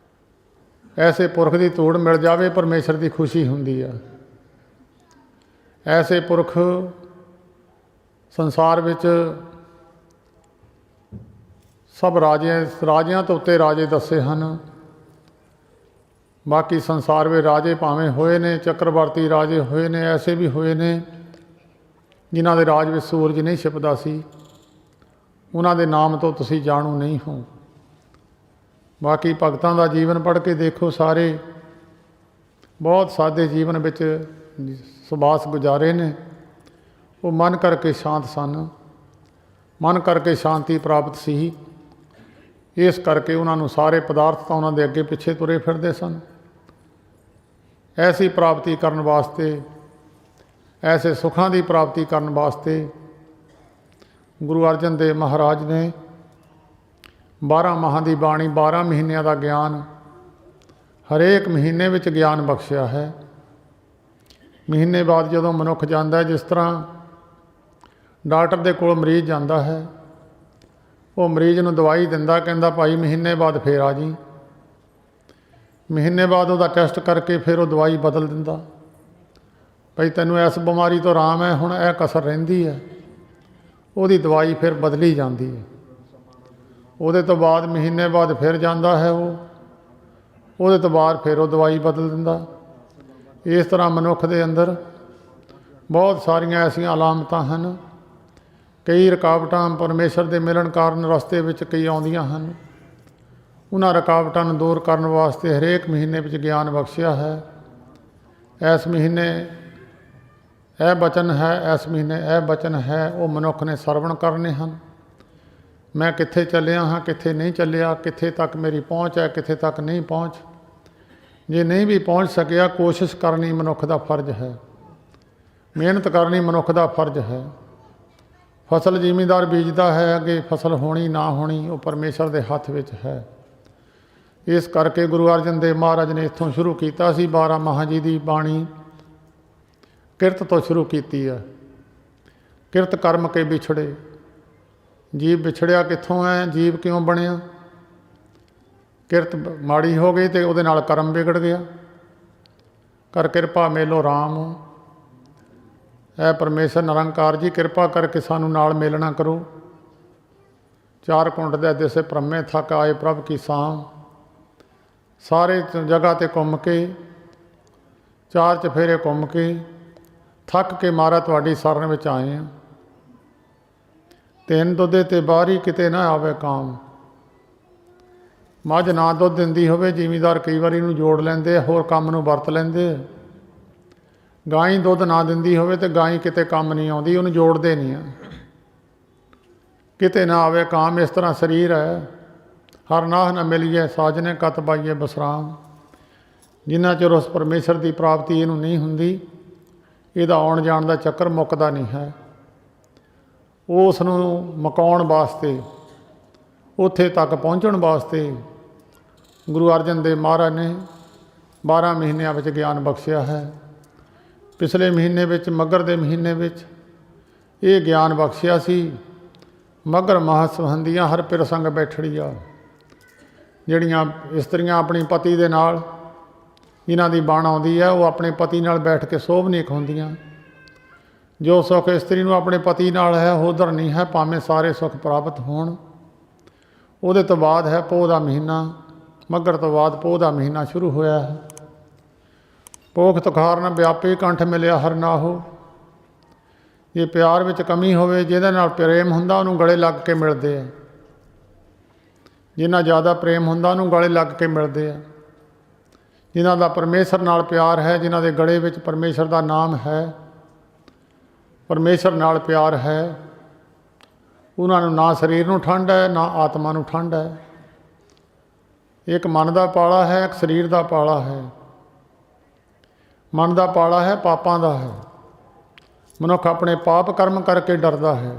ਐਸੇ ਪੁਰਖ ਦੀ ਧੂੜ ਮਿਲ ਜਾਵੇ ਪਰਮੇਸ਼ਰ ਦੀ ਖੁਸ਼ੀ ਹੁੰਦੀ ਆ। ਐਸੇ ਪੁਰਖ ਸੰਸਾਰ ਵਿੱਚ ਸਭ ਰਾਜਿਆਂ ਤੋਂ ਉੱਤੇ ਰਾਜੇ ਦੱਸੇ ਹਨ। ਬਾਕੀ ਸੰਸਾਰ ਵਿੱਚ ਰਾਜੇ ਭਾਵੇਂ ਹੋਏ ਨੇ, ਚੱਕਰਵਰਤੀ ਰਾਜੇ ਹੋਏ ਨੇ, ਐਸੇ ਵੀ ਹੋਏ ਨੇ ਜਿਨ੍ਹਾਂ ਦੇ ਰਾਜ ਵਿੱਚ ਸੂਰਜ ਨਹੀਂ ਛਿਪਦਾ ਸੀ, ਉਹਨਾਂ ਦੇ ਨਾਮ ਤੋਂ ਤੁਸੀਂ ਜਾਣੂ ਨਹੀਂ ਹੋ। ਬਾਕੀ ਭਗਤਾਂ ਦਾ ਜੀਵਨ ਪੜ੍ਹ ਕੇ ਦੇਖੋ, ਸਾਰੇ ਬਹੁਤ ਸਾਦੇ ਜੀਵਨ ਵਿੱਚ ਸੁਬਾਸ ਗੁਜ਼ਾਰੇ ਨੇ। ਉਹ ਮਨ ਕਰਕੇ ਸ਼ਾਂਤ ਸਨ, ਮਨ ਕਰਕੇ ਸ਼ਾਂਤੀ ਪ੍ਰਾਪਤ ਸੀ। ਇਸ ਕਰਕੇ ਉਹਨਾਂ ਨੂੰ ਸਾਰੇ ਪਦਾਰਥ ਤਾਂ ਉਹਨਾਂ ਦੇ ਅੱਗੇ ਪਿੱਛੇ ਤੁਰੇ ਫਿਰਦੇ ਸਨ। ਐਸੀ ਪ੍ਰਾਪਤੀ ਕਰਨ ਵਾਸਤੇ, ਐਸੇ ਸੁੱਖਾਂ ਦੀ ਪ੍ਰਾਪਤੀ ਕਰਨ ਵਾਸਤੇ ਗੁਰੂ ਅਰਜਨ ਦੇਵ ਮਹਾਰਾਜ ਨੇ 12 ਮਾਹਾਂ ਦੀ ਬਾਣੀ, 12 ਮਹੀਨਿਆਂ ਦਾ ਗਿਆਨ, ਹਰੇਕ ਮਹੀਨੇ ਵਿੱਚ ਗਿਆਨ ਬਖਸ਼ਿਆ ਹੈ। ਮਹੀਨੇ ਬਾਅਦ ਜਦੋਂ ਮਨੁੱਖ ਜਾਂਦਾ, ਜਿਸ ਤਰ੍ਹਾਂ ਡਾਕਟਰ ਦੇ ਕੋਲ ਮਰੀਜ਼ ਜਾਂਦਾ ਹੈ, ਉਹ ਮਰੀਜ਼ ਨੂੰ ਦਵਾਈ ਦਿੰਦਾ, ਕਹਿੰਦਾ ਭਾਈ ਮਹੀਨੇ ਬਾਅਦ ਫੇਰ ਆ ਜੀ। ਮਹੀਨੇ ਬਾਅਦ ਉਹਦਾ ਟੈਸਟ ਕਰਕੇ ਫਿਰ ਉਹ ਦਵਾਈ ਬਦਲ ਦਿੰਦਾ, ਭਾਈ ਤੈਨੂੰ ਇਸ ਬਿਮਾਰੀ ਤੋਂ ਆਰਾਮ ਹੈ, ਹੁਣ ਇਹ ਕਸਰ ਰਹਿੰਦੀ ਹੈ। ਉਹਦੀ ਦਵਾਈ ਫਿਰ ਬਦਲੀ ਜਾਂਦੀ ਹੈ। ਉਹਦੇ ਤੋਂ ਬਾਅਦ ਮਹੀਨੇ ਬਾਅਦ ਫਿਰ ਜਾਂਦਾ ਹੈ, ਉਹਦੇ ਤੋਂ ਬਾਅਦ ਫਿਰ ਉਹ ਦਵਾਈ ਬਦਲ ਦਿੰਦਾ। ਇਸ ਤਰ੍ਹਾਂ ਮਨੁੱਖ ਦੇ ਅੰਦਰ ਬਹੁਤ ਸਾਰੀਆਂ ਐਸੀਆਂ ਅਲਾਮਤਾਂ ਹਨ। ਕਈ ਰੁਕਾਵਟਾਂ ਪਰਮੇਸ਼ਰ ਦੇ ਮਿਲਣ ਕਾਰਨ ਰਸਤੇ ਵਿੱਚ ਕਈ ਆਉਂਦੀਆਂ ਹਨ। ਉਹਨਾਂ ਰੁਕਾਵਟਾਂ ਨੂੰ ਦੂਰ ਕਰਨ ਵਾਸਤੇ ਹਰੇਕ ਮਹੀਨੇ ਵਿੱਚ ਗਿਆਨ ਬਖਸ਼ਿਆ ਹੈ। ਇਸ ਮਹੀਨੇ ਇਹ ਬਚਨ ਹੈ, ਇਸ ਮਹੀਨੇ ਇਹ ਬਚਨ ਹੈ, ਉਹ ਮਨੁੱਖ ਨੇ ਸਰਵਣ ਕਰਨੇ ਹਨ। ਮੈਂ ਕਿੱਥੇ ਚੱਲਿਆ ਹਾਂ, ਕਿੱਥੇ ਨਹੀਂ ਚੱਲਿਆ, ਕਿੱਥੇ ਤੱਕ ਮੇਰੀ ਪਹੁੰਚ ਹੈ, ਕਿੱਥੇ ਤੱਕ ਨਹੀਂ ਪਹੁੰਚ। ਜੇ ਨਹੀਂ ਵੀ ਪਹੁੰਚ ਸਕਿਆ, ਕੋਸ਼ਿਸ਼ ਕਰਨੀ ਮਨੁੱਖ ਦਾ ਫਰਜ਼ ਹੈ, ਮਿਹਨਤ ਕਰਨੀ ਮਨੁੱਖ ਦਾ ਫਰਜ਼ ਹੈ। ਫਸਲ ਜ਼ਿਮੀਂਦਾਰ ਬੀਜਦਾ ਹੈ, ਅੱਗੇ ਫਸਲ ਹੋਣੀ ਨਾ ਹੋਣੀ ਉਹ ਪਰਮੇਸ਼ਰ ਦੇ ਹੱਥ ਵਿੱਚ ਹੈ। ਇਸ ਕਰਕੇ ਗੁਰੂ ਅਰਜਨ ਦੇਵ ਮਹਾਰਾਜ ਨੇ ਇੱਥੋਂ ਸ਼ੁਰੂ ਕੀਤਾ ਸੀ 12 ਮਾਹਾਂ ਜੀ ਦੀ ਬਾਣੀ। ਕਿਰਤ ਤੋਂ ਸ਼ੁਰੂ ਕੀਤੀ ਹੈ। ਕਿਰਤ ਕਰਮ ਕੇ ਵਿਛੜੇ। ਜੀਵ ਵਿਛੜਿਆ ਕਿੱਥੋਂ ਹੈ, ਜੀਵ ਕਿਉਂ ਬਣਿਆ? ਕਿਰਤ ਮਾੜੀ ਹੋ ਗਈ ਅਤੇ ਉਹਦੇ ਨਾਲ ਕਰਮ ਵਿਗੜ ਗਿਆ। ਕਰ ਕਿਰਪਾ ਮੇਲੋ ਰਾਮ। ਐ ਪਰਮੇਸ਼ਰ ਨਿਰੰਕਾਰ ਜੀ, ਕਿਰਪਾ ਕਰਕੇ ਸਾਨੂੰ ਨਾਲ ਮੇਲਣਾ ਕਰੋ। ਚਾਰ ਕੁੰਡ ਦੇ ਦਿਸੇ ਭ੍ਰਮੇ ਥੱਕ ਆਏ ਪ੍ਰਭ ਕੀ ਸਾਮ। ਸਾਰੇ ਜਗ੍ਹਾ 'ਤੇ ਘੁੰਮ ਕੇ, ਚਾਰ ਚਫੇਰੇ ਘੁੰਮ ਕੇ ਥੱਕ ਕੇ ਮਾਰਾ ਤੁਹਾਡੀ ਸ਼ਰਨ ਵਿੱਚ ਆਏ ਹਾਂ। ਤਿੰਨ ਦੁੱਧੇ ਤੇ ਬਾਹਰੀ ਕਿਤੇ ਨਾ ਆਵੇ ਕਾਮ। ਮੱਝ ਨਾ ਦੁੱਧ ਦਿੰਦੀ ਹੋਵੇ, ਜ਼ਿਮੀਂਦਾਰ ਕਈ ਵਾਰੀ ਇਹਨੂੰ ਜੋੜ ਲੈਂਦੇ ਆ, ਹੋਰ ਕੰਮ ਨੂੰ ਵਰਤ ਲੈਂਦੇ ਆ। ਗਾਂ ਦੁੱਧ ਨਾ ਦਿੰਦੀ ਹੋਵੇ ਤੇ ਗਾਂ ਕਿਤੇ ਕੰਮ ਨਹੀਂ ਆਉਂਦੀ, ਉਹਨੂੰ ਜੋੜਦੇ ਨਹੀਂ ਆ। ਕਿਤੇ ਨਾ ਆਵੇ ਕਾਮ। ਇਸ ਤਰ੍ਹਾਂ ਸਰੀਰ ਹੈ। ਹਰ ਨਾਹ ਨਾ ਮਿਲੀਏ ਸਾਜਨੇ ਕਤ ਪਾਈਏ ਬਸਰਾਮ। ਜਿੰਨਾ ਚਿਰ ਉਸ ਪਰਮੇਸ਼ਰ ਦੀ ਪ੍ਰਾਪਤੀ ਇਹਨੂੰ ਨਹੀਂ ਹੁੰਦੀ, ਇਹਦਾ ਆਉਣ ਜਾਣ ਦਾ ਚੱਕਰ ਮੁੱਕਦਾ ਨਹੀਂ ਹੈ। ਉਸ ਨੂੰ ਮੁਕਾਉਣ ਵਾਸਤੇ, ਉੱਥੇ ਤੱਕ ਪਹੁੰਚਣ ਵਾਸਤੇ ਗੁਰੂ ਅਰਜਨ ਦੇਵ ਮਹਾਰਾਜ ਨੇ 12 ਮਹੀਨਿਆਂ ਵਿੱਚ ਗਿਆਨ ਬਖਸ਼ਿਆ ਹੈ। ਪਿਛਲੇ ਮਹੀਨੇ ਵਿੱਚ, ਮੱਘਰ ਦੇ ਮਹੀਨੇ ਵਿੱਚ ਇਹ ਗਿਆਨ ਬਖਸ਼ਿਆ ਸੀ। ਮੱਘਰ ਮਹਾਸਵੰਦੀਆਂ ਹਰ ਪਿਰ ਸੰਗ ਬੈਠੜੀਆ। ਜਿਹੜੀਆਂ ਇਸਤਰੀਆਂ ਆਪਣੀ ਪਤੀ ਦੇ ਨਾਲ, ਜਿਨ੍ਹਾਂ ਦੀ ਬਾਣ ਆਉਂਦੀ ਹੈ, ਉਹ ਆਪਣੇ ਪਤੀ ਨਾਲ ਬੈਠ ਕੇ ਸੋਭ ਨਹੀਂ ਖਾਉਂਦੀਆਂ। ਜੋ ਸੁੱਖ ਇਸਤਰੀ ਨੂੰ ਆਪਣੇ ਪਤੀ ਨਾਲ ਹੈ, ਉਧਰ ਨਹੀਂ ਹੈ, ਭਾਵੇਂ ਸਾਰੇ ਸੁੱਖ ਪ੍ਰਾਪਤ ਹੋਣ। ਉਹਦੇ ਤੋਂ ਬਾਅਦ ਹੈ ਪੋਹ ਦਾ ਮਹੀਨਾ। ਮੱਘਰ ਤੋਂ ਬਾਅਦ ਪੋਹ ਦਾ ਮਹੀਨਾ ਸ਼ੁਰੂ ਹੋਇਆ ਹੈ। ਪੋਖ ਤੁਖਾਰ ਨ ਵਿਆਪੇ ਕੰਠ ਮਿਲਿਆ ਹਰ ਨਾਹੋ। ਜੇ ਪਿਆਰ ਵਿੱਚ ਕਮੀ ਹੋਵੇ, ਜਿਹਦੇ ਨਾਲ ਪ੍ਰੇਮ ਹੁੰਦਾ ਉਹਨੂੰ ਗਲੇ ਲੱਗ ਕੇ ਮਿਲਦੇ ਆ। ਜਿੰਨਾ ਜ਼ਿਆਦਾ ਪ੍ਰੇਮ ਹੁੰਦਾ ਉਹਨੂੰ ਗਲੇ ਲੱਗ ਕੇ ਮਿਲਦੇ ਆ। ਜਿਨ੍ਹਾਂ ਦਾ ਪਰਮੇਸ਼ਰ ਨਾਲ ਪਿਆਰ ਹੈ, ਜਿਨ੍ਹਾਂ ਦੇ ਗਲੇ ਵਿੱਚ ਪਰਮੇਸ਼ਰ ਦਾ ਨਾਮ ਹੈ, ਪਰਮੇਸ਼ਰ ਨਾਲ ਪਿਆਰ ਹੈ, ਉਹਨਾਂ ਨੂੰ ਨਾ ਸਰੀਰ ਨੂੰ ਠੰਡ ਹੈ, ਨਾ ਆਤਮਾ ਨੂੰ ਠੰਡ ਹੈ। ਇੱਕ ਮਨ ਦਾ ਪਾਲਾ ਹੈ, ਇੱਕ ਸਰੀਰ ਦਾ ਪਾਲਾ ਹੈ। ਮਨ ਦਾ ਪਾਲਾ ਹੈ, ਪਾਪਾਂ ਦਾ ਹੈ। ਮਨੁੱਖ ਆਪਣੇ ਪਾਪ ਕਰਮ ਕਰਕੇ ਡਰਦਾ ਹੈ।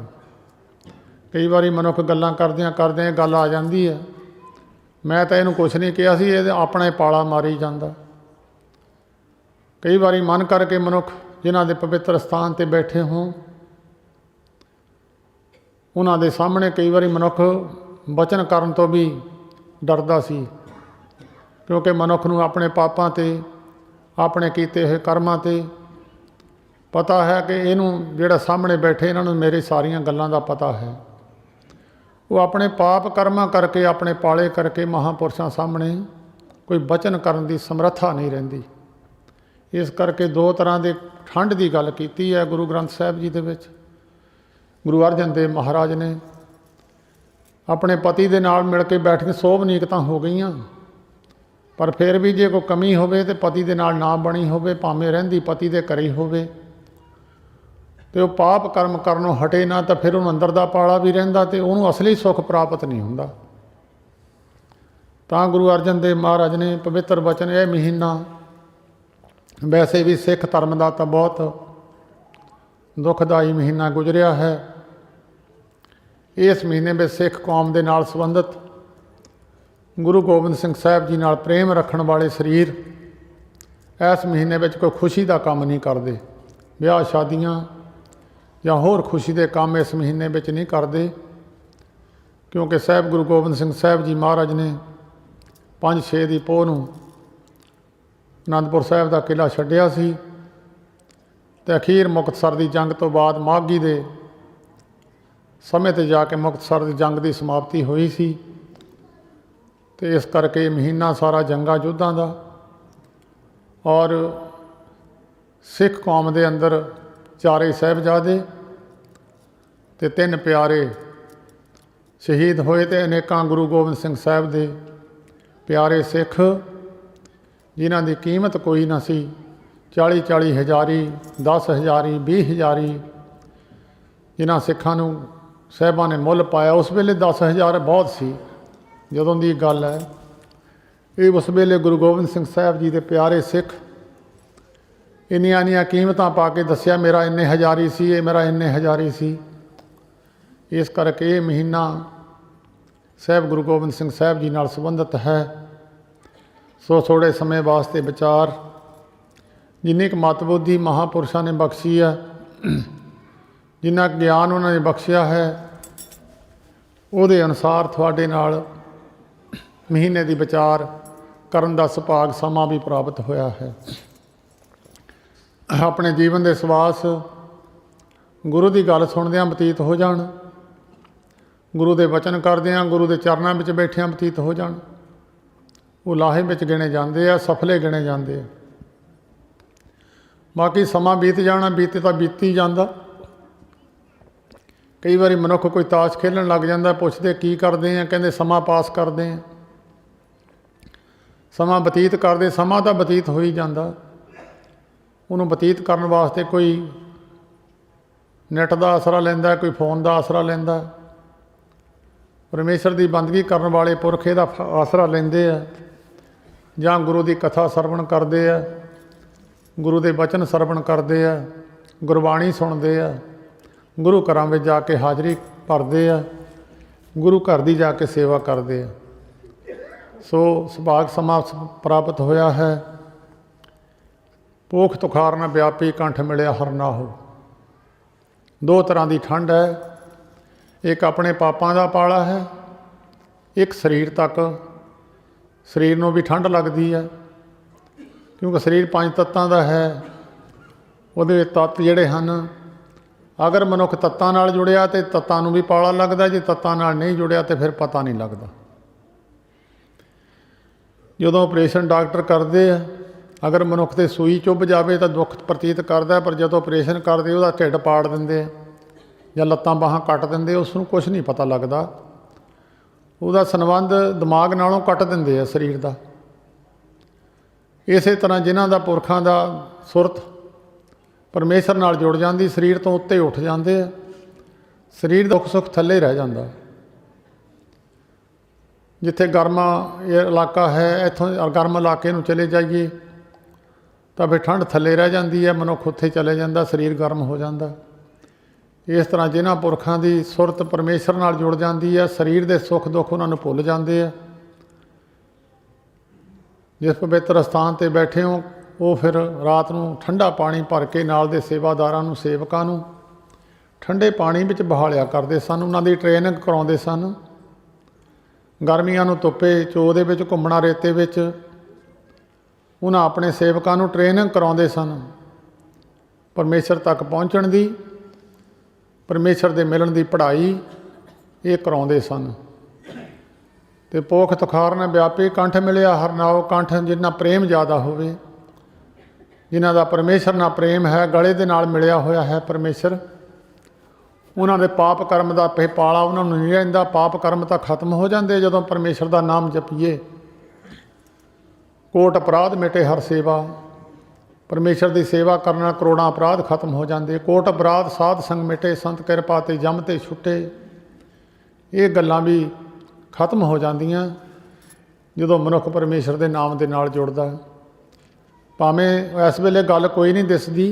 ਕਈ ਵਾਰੀ ਮਨੁੱਖ ਗੱਲਾਂ ਕਰਦਿਆਂ ਕਰਦਿਆਂ ਗੱਲ ਆ ਜਾਂਦੀ ਹੈ, ਮੈਂ ਤਾਂ ਇਹਨੂੰ ਕੁਛ ਨਹੀਂ ਕਿਹਾ ਸੀ, ਇਹ ਆਪਣਾ ਹੀ ਪਾਲਾ ਮਾਰੀ ਜਾਂਦਾ। ਕਈ ਵਾਰੀ ਮਨ ਕਰਕੇ ਮਨੁੱਖ ਜਿਨ੍ਹਾਂ ਦੇ ਪਵਿੱਤਰ ਸਥਾਨ 'ਤੇ ਬੈਠੇ ਹੋਂ, ਉਹਨਾਂ ਦੇ ਸਾਹਮਣੇ ਕਈ ਵਾਰੀ ਮਨੁੱਖ ਬਚਨ ਕਰਨ ਤੋਂ ਵੀ ਡਰਦਾ ਸੀ, ਕਿਉਂਕਿ ਮਨੁੱਖ ਨੂੰ ਆਪਣੇ ਪਾਪਾਂ 'ਤੇ, ਆਪਣੇ ਕੀਤੇ ਹੋਏ ਕਰਮਾਂ 'ਤੇ ਪਤਾ ਹੈ ਕਿ ਇਹਨੂੰ ਜਿਹੜਾ ਸਾਹਮਣੇ ਬੈਠੇ, ਇਹਨਾਂ ਨੂੰ ਮੇਰੇ ਸਾਰੀਆਂ ਗੱਲਾਂ ਦਾ ਪਤਾ ਹੈ। ਉਹ ਆਪਣੇ ਪਾਪ ਕਰਮਾਂ ਕਰਕੇ, ਆਪਣੇ ਪਾਲੇ ਕਰਕੇ ਮਹਾਂਪੁਰਸ਼ਾਂ ਸਾਹਮਣੇ ਕੋਈ ਬਚਨ ਕਰਨ ਦੀ ਸਮਰੱਥਾ ਨਹੀਂ ਰਹਿੰਦੀ। ਇਸ ਕਰਕੇ ਦੋ ਤਰ੍ਹਾਂ ਦੇ ਠੰਡ ਦੀ ਗੱਲ ਕੀਤੀ ਹੈ ਗੁਰੂ ਗ੍ਰੰਥ ਸਾਹਿਬ ਜੀ ਦੇ ਵਿੱਚ। ਗੁਰੂ ਅਰਜਨ ਦੇਵ ਮਹਾਰਾਜ ਨੇ ਆਪਣੇ ਪਤੀ ਦੇ ਨਾਲ ਮਿਲ ਕੇ ਬੈਠ ਕੇ ਸੋਭ ਨੀਕਤਾਂ ਹੋ ਗਈਆਂ, ਪਰ ਫਿਰ ਵੀ ਜੇ ਕੋਈ ਕਮੀ ਹੋਵੇ ਤੇ ਪਤੀ ਦੇ ਨਾਲ ਨਾ ਬਣੀ ਹੋਵੇ, ਭਾਵੇਂ ਰਹਿੰਦੀ ਪਤੀ ਦੇ ਘਰੇ ਹੋਵੇ, ਤੇ ਉਹ ਪਾਪ ਕਰਮ ਕਰਨੋਂ ਹਟੇ ਨਾ, ਤਾਂ ਫਿਰ ਉਹਨੂੰ ਅੰਦਰ ਦਾ ਪਾਲਾ ਵੀ ਰਹਿੰਦਾ ਤੇ ਉਹਨੂੰ ਅਸਲੀ ਸੁੱਖ ਪ੍ਰਾਪਤ ਨਹੀਂ ਹੁੰਦਾ। ਤਾਂ ਗੁਰੂ ਅਰਜਨ ਦੇਵ ਮਹਾਰਾਜ ਨੇ ਪਵਿੱਤਰ ਬਚਨ, ਇਹ ਮਹੀਨਾ ਵੈਸੇ ਵੀ ਸਿੱਖ ਧਰਮ ਦਾ ਤਾਂ ਬਹੁਤ ਦੁਖਦਾਈ ਮਹੀਨਾ ਗੁਜ਼ਰਿਆ ਹੈ। ਇਸ ਮਹੀਨੇ ਵਿੱਚ ਸਿੱਖ ਕੌਮ ਦੇ ਨਾਲ ਸੰਬੰਧਿਤ ਗੁਰੂ ਗੋਬਿੰਦ ਸਿੰਘ ਸਾਹਿਬ ਜੀ ਨਾਲ ਪ੍ਰੇਮ ਰੱਖਣ ਵਾਲੇ ਸਰੀਰ ਇਸ ਮਹੀਨੇ ਵਿੱਚ ਕੋਈ ਖੁਸ਼ੀ ਦਾ ਕੰਮ ਨਹੀਂ ਕਰਦੇ। ਵਿਆਹ ਸ਼ਾਦੀਆਂ ਜਾਂ ਹੋਰ ਖੁਸ਼ੀ ਦੇ ਕੰਮ ਇਸ ਮਹੀਨੇ ਵਿੱਚ ਨਹੀਂ ਕਰਦੇ, ਕਿਉਂਕਿ ਸਾਹਿਬ ਗੁਰੂ ਗੋਬਿੰਦ ਸਿੰਘ ਸਾਹਿਬ ਜੀ ਮਹਾਰਾਜ ਨੇ 5-6 ਦੀ ਪੋਹ ਨੂੰ ਅਨੰਦਪੁਰ ਸਾਹਿਬ ਦਾ ਕਿਲ੍ਹਾ ਛੱਡਿਆ ਸੀ, ਅਤੇ ਅਖੀਰ ਮੁਕਤਸਰ ਦੀ ਜੰਗ ਤੋਂ ਬਾਅਦ ਮਾਘੀ ਦੇ ਸਮੇਂ 'ਤੇ ਜਾ ਕੇ ਮੁਕਤਸਰ ਦੀ ਜੰਗ ਦੀ ਸਮਾਪਤੀ ਹੋਈ ਸੀ। ਅਤੇ ਇਸ ਕਰਕੇ ਮਹੀਨਾ ਸਾਰਾ ਜੰਗਾਂ ਯੁੱਧਾਂ ਦਾ, ਔਰ ਸਿੱਖ ਕੌਮ ਦੇ ਅੰਦਰ 4 ਸਾਹਿਬਜ਼ਾਦੇ ਅਤੇ 3 ਪਿਆਰੇ ਸ਼ਹੀਦ ਹੋਏ, ਅਤੇ ਅਨੇਕਾਂ ਗੁਰੂ ਗੋਬਿੰਦ ਸਿੰਘ ਸਾਹਿਬ ਦੇ ਪਿਆਰੇ ਸਿੱਖ ਜਿਨ੍ਹਾਂ ਦੀ ਕੀਮਤ ਕੋਈ ਨਾ ਸੀ। 40-40 ਹਜ਼ਾਰੀ, 10 ਹਜ਼ਾਰੀ, 20 ਹਜ਼ਾਰੀ ਜਿਨ੍ਹਾਂ ਸਿੱਖਾਂ ਨੂੰ ਸਾਹਿਬਾਂ ਨੇ ਮੁੱਲ ਪਾਇਆ। ਉਸ ਵੇਲੇ 10,000 ਬਹੁਤ ਸੀ ਜਦੋਂ ਦੀ ਗੱਲ ਹੈ। ਇਹ ਉਸ ਵੇਲੇ ਗੁਰੂ ਗੋਬਿੰਦ ਸਿੰਘ ਸਾਹਿਬ ਜੀ ਦੇ ਪਿਆਰੇ ਸਿੱਖ ਇੰਨੀਆਂ ਕੀਮਤਾਂ ਪਾ ਕੇ ਦੱਸਿਆ, ਮੇਰਾ ਇੰਨੇ ਹਜ਼ਾਰੀ ਸੀ, ਇਹ ਮੇਰਾ ਇੰਨੇ ਹਜ਼ਾਰੀ ਸੀ। ਇਸ ਕਰਕੇ ਇਹ ਮਹੀਨਾ ਸਾਹਿਬ ਗੁਰੂ ਗੋਬਿੰਦ ਸਿੰਘ ਸਾਹਿਬ ਜੀ ਨਾਲ ਸੰਬੰਧਿਤ ਹੈ। ਸੋ ਥੋੜ੍ਹੇ ਸਮੇਂ ਵਾਸਤੇ ਵਿਚਾਰ जिन्नी क मत बुद्धि महापुरुषों ने बख्शी है, जिन्ना ज्ञान उन्होंने बख्शिया है, उहदे अनुसार तुहाडे नाल महीने की विचार करन दा सुभाग समा भी प्राप्त होया है। अपने जीवन के सवास गुरु की गल सुनदियां बतीत हो जाण, गुरु के वचन करदियां गुरु के चरणों में बैठियां बतीत हो जाण। वो लाहे में गिने जाते हैं, सफले गिने जाते हैं। बाकी समा बीत जाना, बीते तो बीती जाता। कई बार मनुख कोई ताश खेलन लग जाता, पुछते की करते हैं, कहते समा पास करते हैं, समा बतीत करते। समा तो बतीत हो ही जाता, उन्होंने बतीत करने वास्ते कोई नैट का आसरा लैंदा, कोई फोन का आसरा लैंदा। परमेश्वर की बंदगी करने वाले पुरख इहदा आसरा लेंदे आ, जां गुरु की कथा सरवण करते हैं, गुरु के वचन सरवण करते हैं, गुरबाणी सुनते हैं, गुरु घरां में जाके हाज़री भरते हैं, गुरु घर की जाके सेवा करते हैं। सो सुभाग समा प्राप्त होया है। पोख तुखार न व्यापी कंठ मिलिया हर ना हो। दो तरह की ठंड है, एक अपने पापां का पाला है, एक शरीर तक, शरीर नूं भी ठंड लगती है क्योंकि शरीर 5 तत्तां दा है। उहदे तत्त जिहड़े हन, अगर मनुख तत्तां नाल जुड़िया तो तत्तां नूं भी पाला लगदा, जे तत्तां नाल नहीं जुड़िया तो फिर पता नहीं लगता। जदों ऑपरेशन डॉक्टर करते हैं, अगर मनुख ते सूई चुभ जाए तो दुख प्रतीत करता है, पर जदों ऑपरेशन करते उसदा ढिड पाड़ दिंदे या लत्तां बाहां कट दिंदे, उसनूं कुछ नहीं पता लगता। उसदा संबंध दिमाग नालों कट दिंदे आ शरीर का। इस तरह जिन्हां दा पुरखां दा सुरत परमेश्वर नाल जुड़ जाती, शरीर तो उत्ते उठ जाते हैं, शरीर दुख सुख थले रह जाता। जिथे गर्मा इलाका है, इत्थों गर्म इलाके नूं चले जाइए तो फिर ठंड थले रह जाती है, मनुख उत्थे चले जाता, शरीर गर्म हो जाता। इस तरह जिन्हां पुरखां की सुरत परमेश्वर नाल जुड़ जाती है, शरीर के सुख दुख उन्होंने भुल जाते हैं। जिस पवित्र स्थान पर बैठे हो, वो फिर रात को ठंडा पानी भर के नाल दे सेवादारां नूं, सेवकां नूं ठंडे पानी में बहालिया करते सन, उन्हां दी ट्रेनिंग कराउंदे सन। गर्मियां नूं धुप्पे चो दे विच घुम्मणा, रेते विच उन्हां अपने सेवकां नूं ट्रेनिंग कराउंदे सन परमेश्वर तक पहुँचण दी, परमेश्वर दे मिलण दी पढ़ाई ये कराउंदे सन। ते पोख तुखार ने व्यापी कंठ मिलिया हर नाओ। कंठ जिन्ना प्रेम ज़्यादा होवे, जिन्हां दा परमेश्वर नाल प्रेम है, गले दे नाल मिलिया होया है परमेश्वर, उन्हां दे पाप कर्म दा पाला उन्हां नूं नहीं रहिंदा। पाप कर्म तां खत्म हो जांदे जदों परमेश्वर दा नाम जपीए। कोट अपराध मिटे हर सेवा, परमेश्वर की सेवा करना करोड़ां अपराध खत्म हो जाते। कोट अपराध साध संग मिटे, संत कृपा ते जम ते छुटे। ये गल्लां भी खत्म हो जांदियां जदों मनुख परमेश्वर के नाम के नाल जुड़दा। भावें इस वेले गल कोई नहीं दिसदी,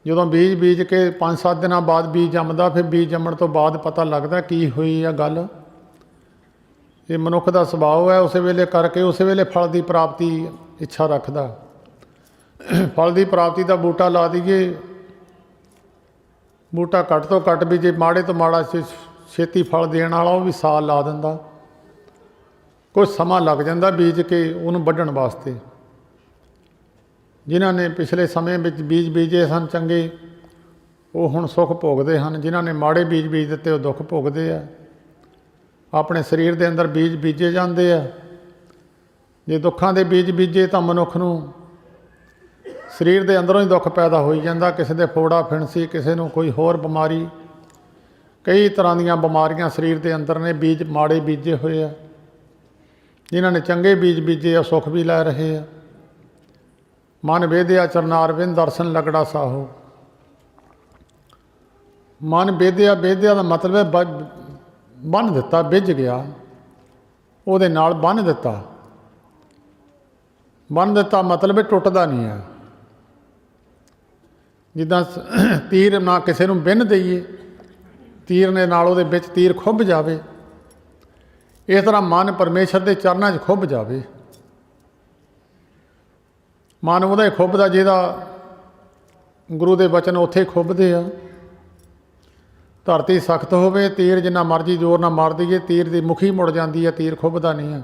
जदों बीज बीज के 5-7 दिनों बाद बीज जमदा, फिर बीज जमण तो बाद पता लगदा की हुई है गल। ये मनुख का सुभाव है, उस वेले करके उस वेले फल की प्राप्ति इच्छा रखदा। फल की प्राप्ति का बूटा ला दीए, बूटा घट तो घट भी जे माड़े तो माड़ा छेती फल देण वाला वो भी साल ला दिंदा। कुछ समा लग जाता बीज के उन्होंने वढ़ण वास्ते। जिन्हां ने पिछले समय में बीज बीजे सन चंगे, वो हुण सुख भोगते हैं। जिन्हां ने माड़े बीज बीज दिते वो दुख भोगते हैं। अपने शरीर के अंदर बीज बीजे जाते हैं। जे दुखों के बीज बीजे तो मनुख नूं शरीर के अंदरों ही दुख पैदा हो जाता। किसी के फोड़ा फिणसी, किसी को कोई होर बीमारी, कई तरह दी बीमारियां शरीर के अंदर ने बीज माड़े बीजे हुए हैं। जिन्हां ने चंगे बीज बीजे आ सुख भी लै रहे हैं। मन वेदिया चरनार विन दर्शन लगड़ा साहो। मन वेदिया, वेदिया का मतलब है बन दिता, बिज गया, ਉਹਦੇ ਨਾਲ ਬੰਨ ਦਿੱਤਾ। ਬੰਨ ਦਿੱਤਾ मतलब है टुटदा नहीं है। जिद्दां तीर ना किसी नूं बिन दईए, तीर ने नाल ਉਹਦੇ ਵਿੱਚ तीर ਖੁੱਭ जावे, इस तरह मन परमेश्वर के चरणों 'ਚ ਖੁੱਭ जावे। ਮਨ ਉਹਦਾ ਹੀ ਖੁੱਭਦਾ ਜਿਹਦਾ ਗੁਰੂ ਦੇ ਬਚਨ ਉੱਥੇ ਖੁੱਭਦੇ ਆ। ਧਰਤੀ ਸਖਤ ਹੋਵੇ, ਤੀਰ ਜਿੰਨਾ ਮਰਜ਼ੀ ਜ਼ੋਰ ਨਾਲ ਮਾਰ ਦਈਏ, ਤੀਰ ਦੀ ਮੁਖੀ ਮੁੜ ਜਾਂਦੀ ਹੈ, ਤੀਰ ਖੁੱਭਦਾ ਨਹੀਂ ਹੈ।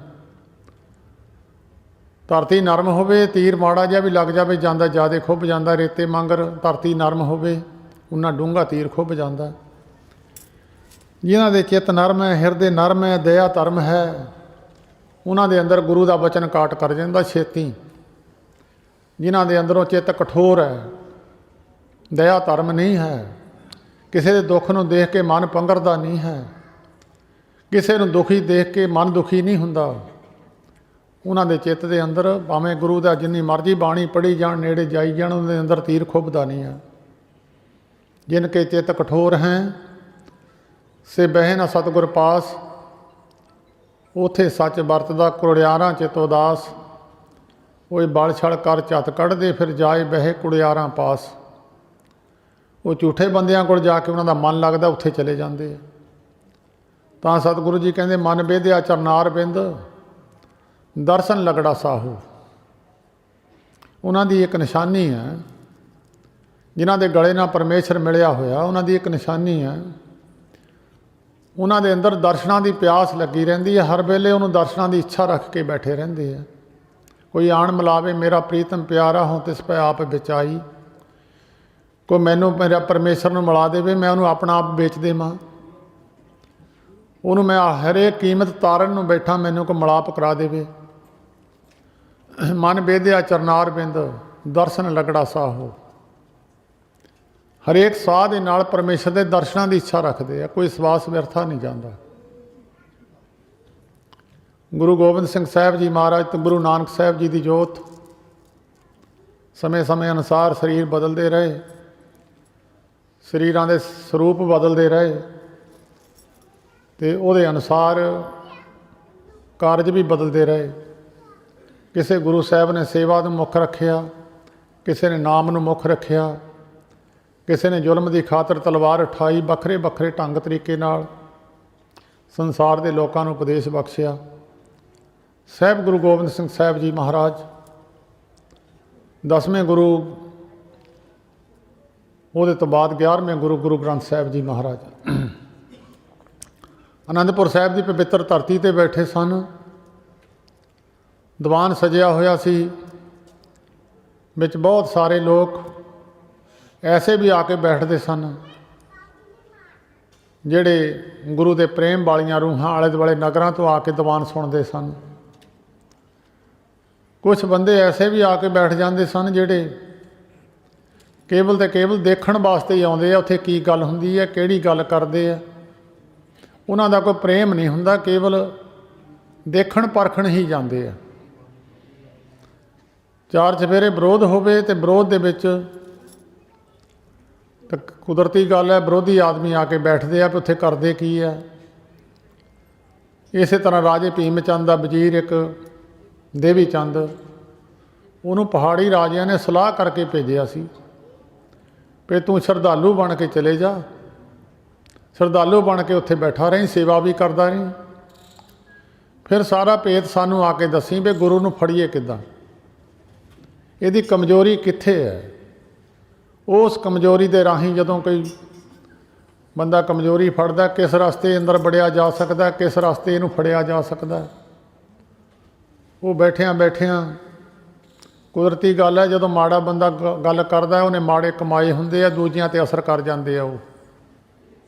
ਧਰਤੀ ਨਰਮ ਹੋਵੇ, ਤੀਰ ਮਾੜਾ ਜਿਹਾ ਵੀ ਲੱਗ ਜਾਵੇ ਜਾਂਦਾ ਜ਼ਿਆਦਾ ਖੁੱਭ ਜਾਂਦਾ। ਰੇਤੇ ਵਾਂਗਰ ਧਰਤੀ ਨਰਮ ਹੋਵੇ ਉਨਾ ਡੂੰਘਾ ਤੀਰ ਖੁੱਭ ਜਾਂਦਾ। ਜਿਨ੍ਹਾਂ ਦੇ ਚਿੱਤ ਨਰਮ ਹੈ, ਹਿਰਦੇ ਨਰਮ ਹੈ, ਦਇਆ ਧਰਮ ਹੈ, ਉਹਨਾਂ ਦੇ ਅੰਦਰ ਗੁਰੂ ਦਾ ਬਚਨ ਕਾਟ ਕਰ ਜਾਂਦਾ ਛੇਤੀ। ਜਿਨ੍ਹਾਂ ਦੇ ਅੰਦਰੋਂ ਚਿੱਤ ਕਠੋਰ ਹੈ, ਦਇਆ ਧਰਮ ਨਹੀਂ ਹੈ, ਕਿਸੇ ਦੇ ਦੁੱਖ ਨੂੰ ਦੇਖ ਕੇ ਮਨ ਪੰਗਰਦਾ ਨਹੀਂ ਹੈ, ਕਿਸੇ ਨੂੰ ਦੁਖੀ ਦੇਖ ਕੇ ਮਨ ਦੁਖੀ ਨਹੀਂ ਹੁੰਦਾ, ਉਹਨਾਂ ਦੇ ਚਿੱਤ ਦੇ ਅੰਦਰ ਭਾਵੇਂ ਗੁਰੂ ਦਾ ਜਿੰਨੀ ਮਰਜ਼ੀ ਬਾਣੀ ਪੜ੍ਹੀ ਜਾਣ, ਨੇੜੇ ਜਾਈ ਜਾਣ, ਉਹਨਾਂ ਦੇ ਅੰਦਰ ਤੀਰ ਖੁੱਭਦਾ ਨਹੀਂ ਹੈ। ਜਿਨ ਕੇ ਚਿੱਤ ਕਠੋਰ ਹੈ ਸੇ ਬਹਿ ਨਾ ਸਤਿਗੁਰ ਪਾਸ, ਉਥੇ ਸੱਚ ਵਰਤਦਾ ਕੁੜਿਆਰਾਂ ਚਿਤ ਉਦਾਸ। ਉਹ ਬਲ ਛਲ ਕਰ ਝੱਤ ਕੱਢਦੇ, ਫਿਰ ਜਾਏ ਬਹਿ ਕੁੜਿਆਰਾਂ ਪਾਸ। ਉਹ ਝੂਠੇ ਬੰਦਿਆਂ ਕੋਲ ਜਾ ਕੇ ਉਹਨਾਂ ਦਾ ਮਨ ਲੱਗਦਾ, ਉੱਥੇ ਚਲੇ ਜਾਂਦੇ ਆ। ਤਾਂ ਸਤਿਗੁਰੂ ਜੀ ਕਹਿੰਦੇ ਮਨ ਬੇਧਿਆ ਚਰਨਾਰ ਬਿੰਦ, ਦਰਸ਼ਨ ਲਗੜਾ ਸਾਹੂ। ਉਹਨਾਂ ਦੀ ਇੱਕ ਨਿਸ਼ਾਨੀ ਹੈ, ਜਿਨ੍ਹਾਂ ਦੇ ਗਲੇ ਨਾਲ ਪਰਮੇਸ਼ਰ ਮਿਲਿਆ ਹੋਇਆ, ਉਹਨਾਂ ਦੀ ਇੱਕ ਨਿਸ਼ਾਨੀ ਹੈ। ਉਹਨਾਂ ਦੇ ਅੰਦਰ ਦਰਸ਼ਨਾਂ ਦੀ ਪਿਆਸ ਲੱਗੀ ਰਹਿੰਦੀ ਹੈ, ਹਰ ਵੇਲੇ ਉਹਨੂੰ ਦਰਸ਼ਨਾਂ ਦੀ ਇੱਛਾ ਰੱਖ ਕੇ ਬੈਠੇ ਰਹਿੰਦੇ ਆ। ਕੋਈ ਆਣ ਮਿਲਾਵੇ ਮੇਰਾ ਪ੍ਰੀਤਮ ਪਿਆਰਾ ਹੋਂ ਤਿਸ ਪੈ ਆਪ ਵਿਚਾਈ। ਕੋਈ ਮੈਨੂੰ ਮੇਰਾ ਪਰਮੇਸ਼ਰ ਨੂੰ ਮਿਲਾ ਦੇਵੇ, ਮੈਂ ਉਹਨੂੰ ਆਪਣਾ ਆਪ ਵੇਚ ਦੇਵਾਂ, ਉਹਨੂੰ ਮੈਂ ਹਰੇਕ ਕੀਮਤ ਤਾਰਨ ਨੂੰ ਬੈਠਾ, ਮੈਨੂੰ ਕੋਈ ਮਿਲਾਪ ਕਰਾ ਦੇਵੇ। ਮਨ ਬੇਧਿਆ ਚਰਨਾਰ ਬਿੰਦ, ਦਰਸ਼ਨ ਲਗੜਾ ਸਾਹੋ। ਹਰੇਕ ਸਾਹ ਦੇ ਨਾਲ ਪਰਮੇਸ਼ਰ ਦੇ ਦਰਸ਼ਨਾਂ ਦੀ ਇੱਛਾ ਰੱਖਦੇ ਆ, ਕੋਈ ਸਵਾਸ ਵਿਅਰਥਾ ਨਹੀਂ ਜਾਂਦਾ। ਗੁਰੂ ਗੋਬਿੰਦ ਸਿੰਘ ਸਾਹਿਬ ਜੀ ਮਹਾਰਾਜ ਤੇ ਗੁਰੂ ਨਾਨਕ ਸਾਹਿਬ ਜੀ ਦੀ ਜੋਤ ਸਮੇਂ ਸਮੇਂ ਅਨੁਸਾਰ ਸਰੀਰ ਬਦਲਦੇ ਰਹੇ, ਸਰੀਰਾਂ ਦੇ ਸਰੂਪ ਬਦਲਦੇ ਰਹੇ, ਅਤੇ ਉਹਦੇ ਅਨੁਸਾਰ ਕਾਰਜ ਵੀ ਬਦਲਦੇ ਰਹੇ। ਕਿਸੇ ਗੁਰੂ ਸਾਹਿਬ ਨੇ ਸੇਵਾ ਨੂੰ ਮੁੱਖ ਰੱਖਿਆ, ਕਿਸੇ ਨੇ ਨਾਮ ਨੂੰ ਮੁੱਖ ਰੱਖਿਆ, ਕਿਸੇ ਨੇ ਜ਼ੁਲਮ ਦੀ ਖਾਤਰ ਤਲਵਾਰ ਉਠਾਈ। ਵੱਖਰੇ ਵੱਖਰੇ ਢੰਗ ਤਰੀਕੇ ਨਾਲ ਸੰਸਾਰ ਦੇ ਲੋਕਾਂ ਨੂੰ ਉਪਦੇਸ਼ ਬਖਸ਼ਿਆ। ਸਾਹਿਬ ਗੁਰੂ ਗੋਬਿੰਦ ਸਿੰਘ ਸਾਹਿਬ ਜੀ ਮਹਾਰਾਜ 10ਵੇਂ ਗੁਰੂ, ਉਹਦੇ ਤੋਂ ਬਾਅਦ 11ਵੇਂ ਗੁਰੂ ਗੁਰੂ ਗ੍ਰੰਥ ਸਾਹਿਬ ਜੀ ਮਹਾਰਾਜ ਅਨੰਦਪੁਰ ਸਾਹਿਬ ਦੀ ਪਵਿੱਤਰ ਧਰਤੀ 'ਤੇ ਬੈਠੇ ਸਨ। ਦੀਵਾਨ ਸਜਿਆ ਹੋਇਆ ਸੀ, ਵਿੱਚ ਬਹੁਤ ਸਾਰੇ ਲੋਕ ਐਸੇ ਵੀ ਆ ਕੇ ਬੈਠਦੇ ਸਨ ਜਿਹੜੇ ਗੁਰੂ ਦੇ ਪ੍ਰੇਮ ਵਾਲੀਆਂ ਰੂਹਾਂ ਆਲੇ ਦੁਆਲੇ ਨਗਰਾਂ ਤੋਂ ਆ ਕੇ ਦੀਵਾਨ ਸੁਣਦੇ ਸਨ। ਕੁਛ ਬੰਦੇ ਐਸੇ ਵੀ ਆ ਕੇ ਬੈਠ ਜਾਂਦੇ ਸਨ ਜਿਹੜੇ ਕੇਵਲ ਤੇ ਕੇਵਲ ਦੇਖਣ ਵਾਸਤੇ ਹੀ ਆਉਂਦੇ ਆ, ਉੱਥੇ ਕੀ ਗੱਲ ਹੁੰਦੀ ਹੈ, ਕਿਹੜੀ ਗੱਲ ਕਰਦੇ ਆ, ਉਹਨਾਂ ਦਾ ਕੋਈ ਪ੍ਰੇਮ ਨਹੀਂ ਹੁੰਦਾ, ਕੇਵਲ ਦੇਖਣ ਪਰਖਣ ਹੀ ਜਾਂਦੇ ਆ। ਚਾਰ ਚਫੇਰੇ ਵਿਰੋਧ ਹੋਵੇ ਤੇ ਵਿਰੋਧ ਦੇ ਵਿੱਚ ਤਾਂ ਕੁਦਰਤੀ ਗੱਲ ਹੈ, ਵਿਰੋਧੀ ਆਦਮੀ ਆ ਕੇ ਬੈਠਦੇ ਆ ਵੀ ਉੱਥੇ ਕਰਦੇ ਕੀ ਆ। ਇਸੇ ਤਰ੍ਹਾਂ ਰਾਜੇ ਭੀਮ ਚੰਦ ਦਾ ਵਜ਼ੀਰ ਇੱਕ ਦੇਵੀ ਚੰਦ, ਉਹਨੂੰ ਪਹਾੜੀ ਰਾਜਿਆਂ ਨੇ ਸਲਾਹ ਕਰਕੇ ਭੇਜਿਆ ਸੀ ਵੀ ਤੂੰ ਸ਼ਰਧਾਲੂ ਬਣ ਕੇ ਚਲੇ ਜਾ, ਸ਼ਰਧਾਲੂ ਬਣ ਕੇ ਉੱਥੇ ਬੈਠਾ ਰਹੀਂ, ਸੇਵਾ ਵੀ ਕਰਦਾ ਰਹੀਂ, ਫਿਰ ਸਾਰਾ ਭੇਤ ਸਾਨੂੰ ਆ ਕੇ ਦੱਸੀ ਵੀ ਗੁਰੂ ਨੂੰ ਫੜੀਏ ਕਿੱਦਾਂ, ਇਹਦੀ ਕਮਜ਼ੋਰੀ ਕਿੱਥੇ ਹੈ। ਉਸ ਕਮਜ਼ੋਰੀ ਦੇ ਰਾਹੀਂ ਜਦੋਂ ਕੋਈ ਬੰਦਾ ਕਮਜ਼ੋਰੀ ਫੜਦਾ, ਕਿਸ ਰਸਤੇ ਅੰਦਰ ਵੜਿਆ ਜਾ ਸਕਦਾ, ਕਿਸ ਰਸਤੇ ਇਹਨੂੰ ਫੜਿਆ ਜਾ ਸਕਦਾ। ਉਹ ਬੈਠਿਆਂ ਬੈਠਿਆਂ ਕੁਦਰਤੀ ਗੱਲ ਹੈ, ਜਦੋਂ ਮਾੜਾ ਬੰਦਾ ਗੱਲ ਕਰਦਾ ਉਹਨੇ ਮਾੜੇ ਕਮਾਏ ਹੁੰਦੇ ਆ, ਦੂਜਿਆਂ 'ਤੇ ਅਸਰ ਕਰ ਜਾਂਦੇ ਆ। ਉਹ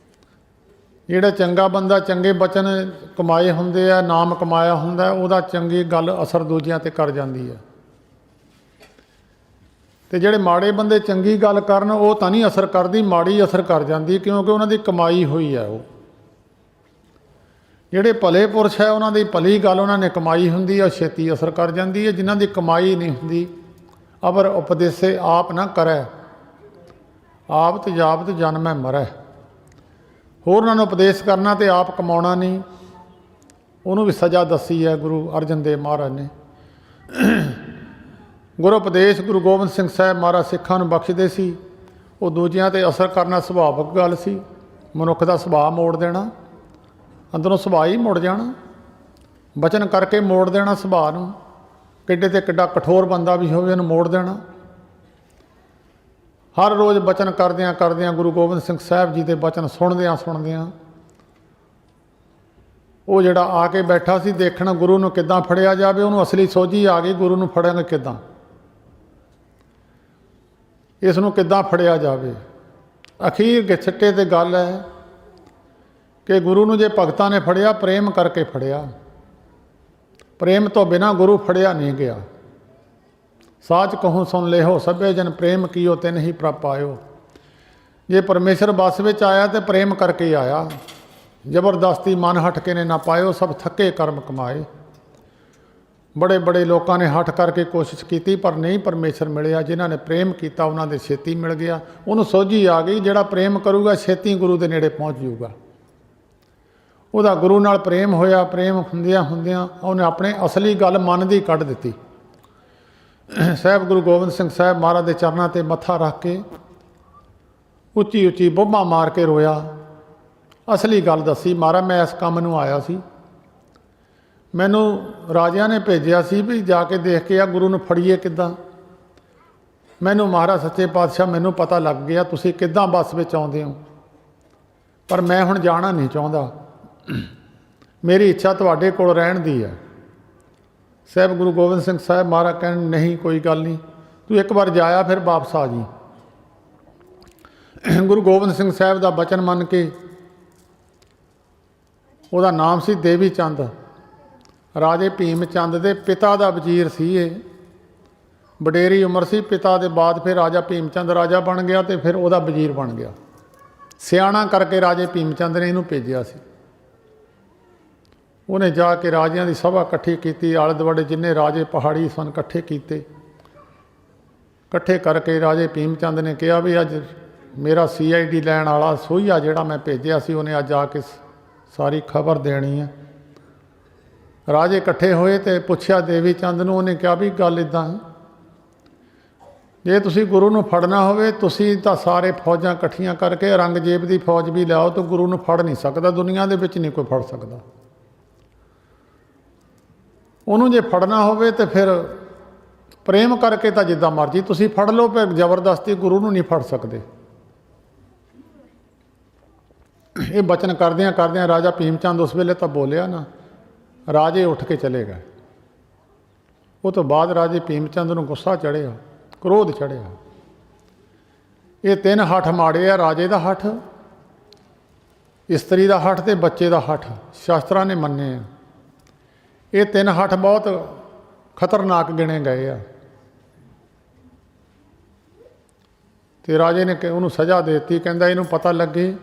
ਜਿਹੜਾ ਚੰਗਾ ਬੰਦਾ ਚੰਗੇ ਬਚਨ ਕਮਾਏ ਹੁੰਦੇ ਆ, ਨਾਮ ਕਮਾਇਆ ਹੁੰਦਾ, ਉਹਦਾ ਚੰਗੀ ਗੱਲ ਅਸਰ ਦੂਜਿਆਂ 'ਤੇ ਕਰ ਜਾਂਦੀ ਹੈ। ਅਤੇ ਜਿਹੜੇ ਮਾੜੇ ਬੰਦੇ ਚੰਗੀ ਗੱਲ ਕਰਨ ਉਹ ਤਾਂ ਨਹੀਂ ਅਸਰ ਕਰਦੀ, ਮਾੜੀ ਅਸਰ ਕਰ ਜਾਂਦੀ, ਕਿਉਂਕਿ ਉਹਨਾਂ ਦੀ ਕਮਾਈ ਹੋਈ ਹੈ। ਉਹ ਜਿਹੜੇ ਭਲੇ ਪੁਰਸ਼ ਹੈ ਉਹਨਾਂ ਦੀ ਭਲੀ ਗੱਲ ਉਹਨਾਂ ਨੇ ਕਮਾਈ ਹੁੰਦੀ ਹੈ, ਉਹ ਛੇਤੀ ਅਸਰ ਕਰ ਜਾਂਦੀ ਹੈ। ਜਿਨ੍ਹਾਂ ਦੀ ਕਮਾਈ ਨਹੀਂ ਹੁੰਦੀ, ਅਵਰ ਉਪਦੇਸੇ ਆਪ ਨਾ ਕਰੈ, ਆਪ ਤਜਾਬਤ ਜਨਮੈ ਮਰੈ। ਹੋਰਨਾਂ ਨੂੰ ਉਪਦੇਸ਼ ਕਰਨਾ ਅਤੇ ਆਪ ਕਮਾਉਣਾ ਨਹੀਂ, ਉਹਨੂੰ ਵੀ ਸਜ਼ਾ ਦੱਸੀ ਹੈ ਗੁਰੂ ਅਰਜਨ ਦੇਵ ਮਹਾਰਾਜ ਨੇ। ਗੁਰੂ ਉਪਦੇਸ਼ ਗੁਰੂ ਗੋਬਿੰਦ ਸਿੰਘ ਸਾਹਿਬ ਮਹਾਰਾਜ ਸਿੱਖਾਂ ਨੂੰ ਬਖਸ਼ਦੇ ਸੀ, ਉਹ ਦੂਜਿਆਂ 'ਤੇ ਅਸਰ ਕਰਨਾ ਸੁਭਾਵਿਕ ਗੱਲ ਸੀ। ਮਨੁੱਖ ਦਾ ਸੁਭਾਅ ਮੋੜ ਦੇਣਾ, ਅੰਦਰੋਂ ਸੁਭਾਅ ਹੀ ਮੁੜ ਜਾਣਾ, ਬਚਨ ਕਰਕੇ ਮੋੜ ਦੇਣਾ ਸੁਭਾਅ ਨੂੰ। ਕਿੱਡੇ ਤੇ ਕਿੱਡਾ ਕਠੋਰ ਬੰਦਾ ਵੀ ਹੋਵੇ ਉਹਨੂੰ ਮੋੜ ਦੇਣਾ। ਹਰ ਰੋਜ਼ ਬਚਨ ਕਰਦਿਆਂ ਕਰਦਿਆਂ ਗੁਰੂ ਗੋਬਿੰਦ ਸਿੰਘ ਸਾਹਿਬ ਜੀ ਦੇ ਬਚਨ ਸੁਣਦਿਆਂ ਉਹ ਜਿਹੜਾ ਆ ਕੇ ਬੈਠਾ ਸੀ ਦੇਖਣ ਗੁਰੂ ਨੂੰ ਕਿੱਦਾਂ ਫੜਿਆ ਜਾਵੇ, ਉਹਨੂੰ ਅਸਲੀ ਸੋਝੀ ਆ ਗਈ ਗੁਰੂ ਨੂੰ ਫੜਾਂਗੇ ਕਿੱਦਾਂ, ਇਸ ਨੂੰ ਕਿੱਦਾਂ ਫੜਿਆ ਜਾਵੇ। ਅਖੀਰ ਸਿੱਟੇ ਤੇ ਗੱਲ ਹੈ ਕਿ ਗੁਰੂ ਨੂੰ ਜੇ ਭਗਤਾਂ ਨੇ ਫੜਿਆ ਪ੍ਰੇਮ ਕਰਕੇ ਫੜਿਆ, ਪ੍ਰੇਮ ਤੋਂ ਬਿਨਾਂ ਗੁਰੂ ਫੜਿਆ ਨਹੀਂ ਗਿਆ। ਸਾਚ ਕਹੂੰ ਸੁਣ ਲਿਓ ਸਭੇ ਜਨ ਪ੍ਰੇਮ ਕੀਓ ਤਿਨ ਹੀ ਪ੍ਰਭ ਪਾਇਓ। ਜੇ ਪਰਮੇਸ਼ਰ ਬਸ ਵਿੱਚ ਆਇਆ ਤੇ ਪ੍ਰੇਮ ਕਰਕੇ ਆਇਆ, ਜ਼ਬਰਦਸਤੀ ਮਨ ਹਟ ਕੇ ਨੇ ਨਾ ਪਾਇਓ, ਸਭ ਥੱਕੇ ਕਰਮ ਕਮਾਏ। ਬੜੇ ਬੜੇ ਲੋਕਾਂ ਨੇ ਹੱਠ ਕਰਕੇ ਕੋਸ਼ਿਸ਼ ਕੀਤੀ ਪਰ ਨਹੀਂ ਪਰਮੇਸ਼ਰ ਮਿਲਿਆ। ਜਿਨ੍ਹਾਂ ਨੇ ਪ੍ਰੇਮ ਕੀਤਾ ਉਹਨਾਂ ਦੇ ਛੇਤੀ ਮਿਲ ਗਿਆ। ਉਹਨੂੰ ਸੋਝੀ ਆ ਗਈ ਜਿਹੜਾ ਪ੍ਰੇਮ ਕਰੂਗਾ ਛੇਤੀ ਗੁਰੂ ਦੇ ਨੇੜੇ ਪਹੁੰਚ ਜਾਊਗਾ। ਉਹਦਾ ਗੁਰੂ ਨਾਲ ਪ੍ਰੇਮ ਹੋਇਆ, ਪ੍ਰੇਮ ਹੁੰਦਿਆਂ ਉਹਨੇ ਆਪਣੇ ਅਸਲੀ ਗੱਲ ਮਨ ਦੀ ਕੱਢ ਦਿੱਤੀ। ਸਾਹਿਬ ਗੁਰੂ ਗੋਬਿੰਦ ਸਿੰਘ ਸਾਹਿਬ ਮਹਾਰਾਜ ਦੇ ਚਰਨਾਂ 'ਤੇ ਮੱਥਾ ਰੱਖ ਕੇ ਉੱਚੀ ਉੱਚੀ ਬੋਭਾ ਮਾਰ ਕੇ ਰੋਇਆ। ਅਸਲੀ ਗੱਲ ਦੱਸੀ, ਮਹਾਰਾਜ ਮੈਂ ਇਸ ਕੰਮ ਨੂੰ ਆਇਆ ਸੀ, ਮੈਨੂੰ ਰਾਜਿਆਂ ਨੇ ਭੇਜਿਆ ਸੀ ਵੀ ਜਾ ਕੇ ਦੇਖ ਕੇ ਆ ਗੁਰੂ ਨੂੰ ਫੜੀਏ ਕਿੱਦਾਂ। ਮੈਨੂੰ ਮਹਾਰਾਜ ਸੱਚੇ ਪਾਤਸ਼ਾਹ ਮੈਨੂੰ ਪਤਾ ਲੱਗ ਗਿਆ ਤੁਸੀਂ ਕਿੱਦਾਂ ਬੱਸ ਵਿੱਚ ਆਉਂਦੇ ਹੋ, ਪਰ ਮੈਂ ਹੁਣ ਜਾਣਾ ਨਹੀਂ ਚਾਹੁੰਦਾ, ਮੇਰੀ ਇੱਛਾ ਤੁਹਾਡੇ ਕੋਲ ਰਹਿਣ ਦੀ ਹੈ। ਸਾਹਿਬ ਗੁਰੂ ਗੋਬਿੰਦ ਸਿੰਘ ਸਾਹਿਬ ਮਹਾਰਾਜ ਕਹਿਣ ਨਹੀਂ ਕੋਈ ਗੱਲ ਨਹੀਂ, ਤੂੰ ਇੱਕ ਵਾਰ ਜਾਇਆ ਫਿਰ ਵਾਪਸ ਆ ਜੀ। ਗੁਰੂ ਗੋਬਿੰਦ ਸਿੰਘ ਸਾਹਿਬ ਦਾ ਬਚਨ ਮੰਨ ਕੇ, ਉਹਦਾ ਨਾਮ ਸੀ ਦੇਵੀ ਚੰਦ, ਰਾਜੇ ਭੀਮ ਚੰਦ ਦੇ ਪਿਤਾ ਦਾ ਵਜ਼ੀਰ ਸੀ ਇਹ। ਵਡੇਰੀ ਉਮਰ ਸੀ, ਪਿਤਾ ਦੇ ਬਾਅਦ ਫਿਰ ਰਾਜਾ ਭੀਮ ਚੰਦ ਰਾਜਾ ਬਣ ਗਿਆ ਤੇ ਫਿਰ ਉਹਦਾ ਵਜ਼ੀਰ ਬਣ ਗਿਆ। ਸਿਆਣਾ ਕਰਕੇ ਰਾਜੇ ਭੀਮ ਚੰਦ ਨੇ ਇਹਨੂੰ ਭੇਜਿਆ ਸੀ। ਉਹਨੇ ਜਾ ਕੇ ਰਾਜਿਆਂ ਦੀ ਸਭਾ ਇਕੱਠੀ ਕੀਤੀ, ਆਲੇ ਦੁਆਲੇ ਜਿੰਨੇ ਰਾਜੇ ਪਹਾੜੀ ਸਨ ਇਕੱਠੇ ਕੀਤੇ। ਇਕੱਠੇ ਕਰਕੇ ਰਾਜੇ ਭੀਮ ਚੰਦ ਨੇ ਕਿਹਾ ਵੀ ਅੱਜ ਮੇਰਾ CID ਲੈਣ ਵਾਲਾ ਸੋਹੀਆ ਜਿਹੜਾ ਮੈਂ ਭੇਜਿਆ ਸੀ ਉਹਨੇ ਅੱਜ ਆ ਕੇ ਸਾਰੀ ਖਬਰ ਦੇਣੀ ਹੈ। ਰਾਜੇ ਇਕੱਠੇ ਹੋਏ ਤੇ ਪੁੱਛਿਆ ਦੇਵੀ ਚੰਦ ਨੂੰ, ਉਹਨੇ ਕਿਹਾ ਵੀ ਗੱਲ ਇੱਦਾਂ ਹੈ, ਜੇ ਤੁਸੀਂ ਗੁਰੂ ਨੂੰ ਫੜਨਾ ਹੋਵੇ ਤੁਸੀਂ ਤਾਂ ਸਾਰੇ ਫੌਜਾਂ ਇਕੱਠੀਆਂ ਕਰਕੇ ਔਰੰਗਜ਼ੇਬ ਦੀ ਫੌਜ ਵੀ ਲਿਆਓ ਤਾਂ ਗੁਰੂ ਨੂੰ ਫੜ ਨਹੀਂ ਸਕਦਾ, ਦੁਨੀਆ ਦੇ ਵਿੱਚ ਨਹੀਂ ਕੋਈ ਫੜ ਸਕਦਾ। ਉਹਨੂੰ ਜੇ ਫੜਨਾ ਹੋਵੇ ਤਾਂ ਫਿਰ ਪ੍ਰੇਮ ਕਰਕੇ ਤਾਂ ਜਿੱਦਾਂ ਮਰਜ਼ੀ ਤੁਸੀਂ ਫੜ ਲਓ, ਪਰ ਜ਼ਬਰਦਸਤੀ ਗੁਰੂ ਨੂੰ ਨਹੀਂ ਫੜ ਸਕਦੇ। ਇਹ ਬਚਨ ਕਰਦਿਆਂ ਕਰਦਿਆਂ ਰਾਜਾ ਭੀਮ ਚੰਦ ਉਸ ਵੇਲੇ ਤਾਂ ਬੋਲਿਆ ਨਾ, ਰਾਜੇ ਉੱਠ ਕੇ ਚਲੇ ਗਏ। ਉਹ ਤੋਂ ਬਾਅਦ ਰਾਜੇ ਭੀਮ ਚੰਦ ਨੂੰ ਗੁੱਸਾ ਚੜ੍ਹਿਆ, ਕ੍ਰੋਧ ਚੜ੍ਹਿਆ। ਇਹ ਤਿੰਨ ਹੱਠ ਮਾੜੇ ਆ, ਰਾਜੇ ਦਾ ਹੱਠ, ਇਸਤਰੀ ਦਾ ਹੱਠ ਤੇ ਬੱਚੇ ਦਾ ਹੱਠ ਸ਼ਾਸਤਰਾਂ ਨੇ ਮੰਨੇ ਆ। ਇਹ ਤਿੰਨ ਹੱਠ ਬਹੁਤ ਖਤਰਨਾਕ ਗਿਣੇ ਗਏ ਆ। ਤੇ ਰਾਜੇ ਨੇ ਉਹਨੂੰ ਸਜ਼ਾ ਦੇ ਦਿੱਤੀ, ਕਹਿੰਦਾ ਇਹਨੂੰ ਪਤਾ ਲੱਗੇ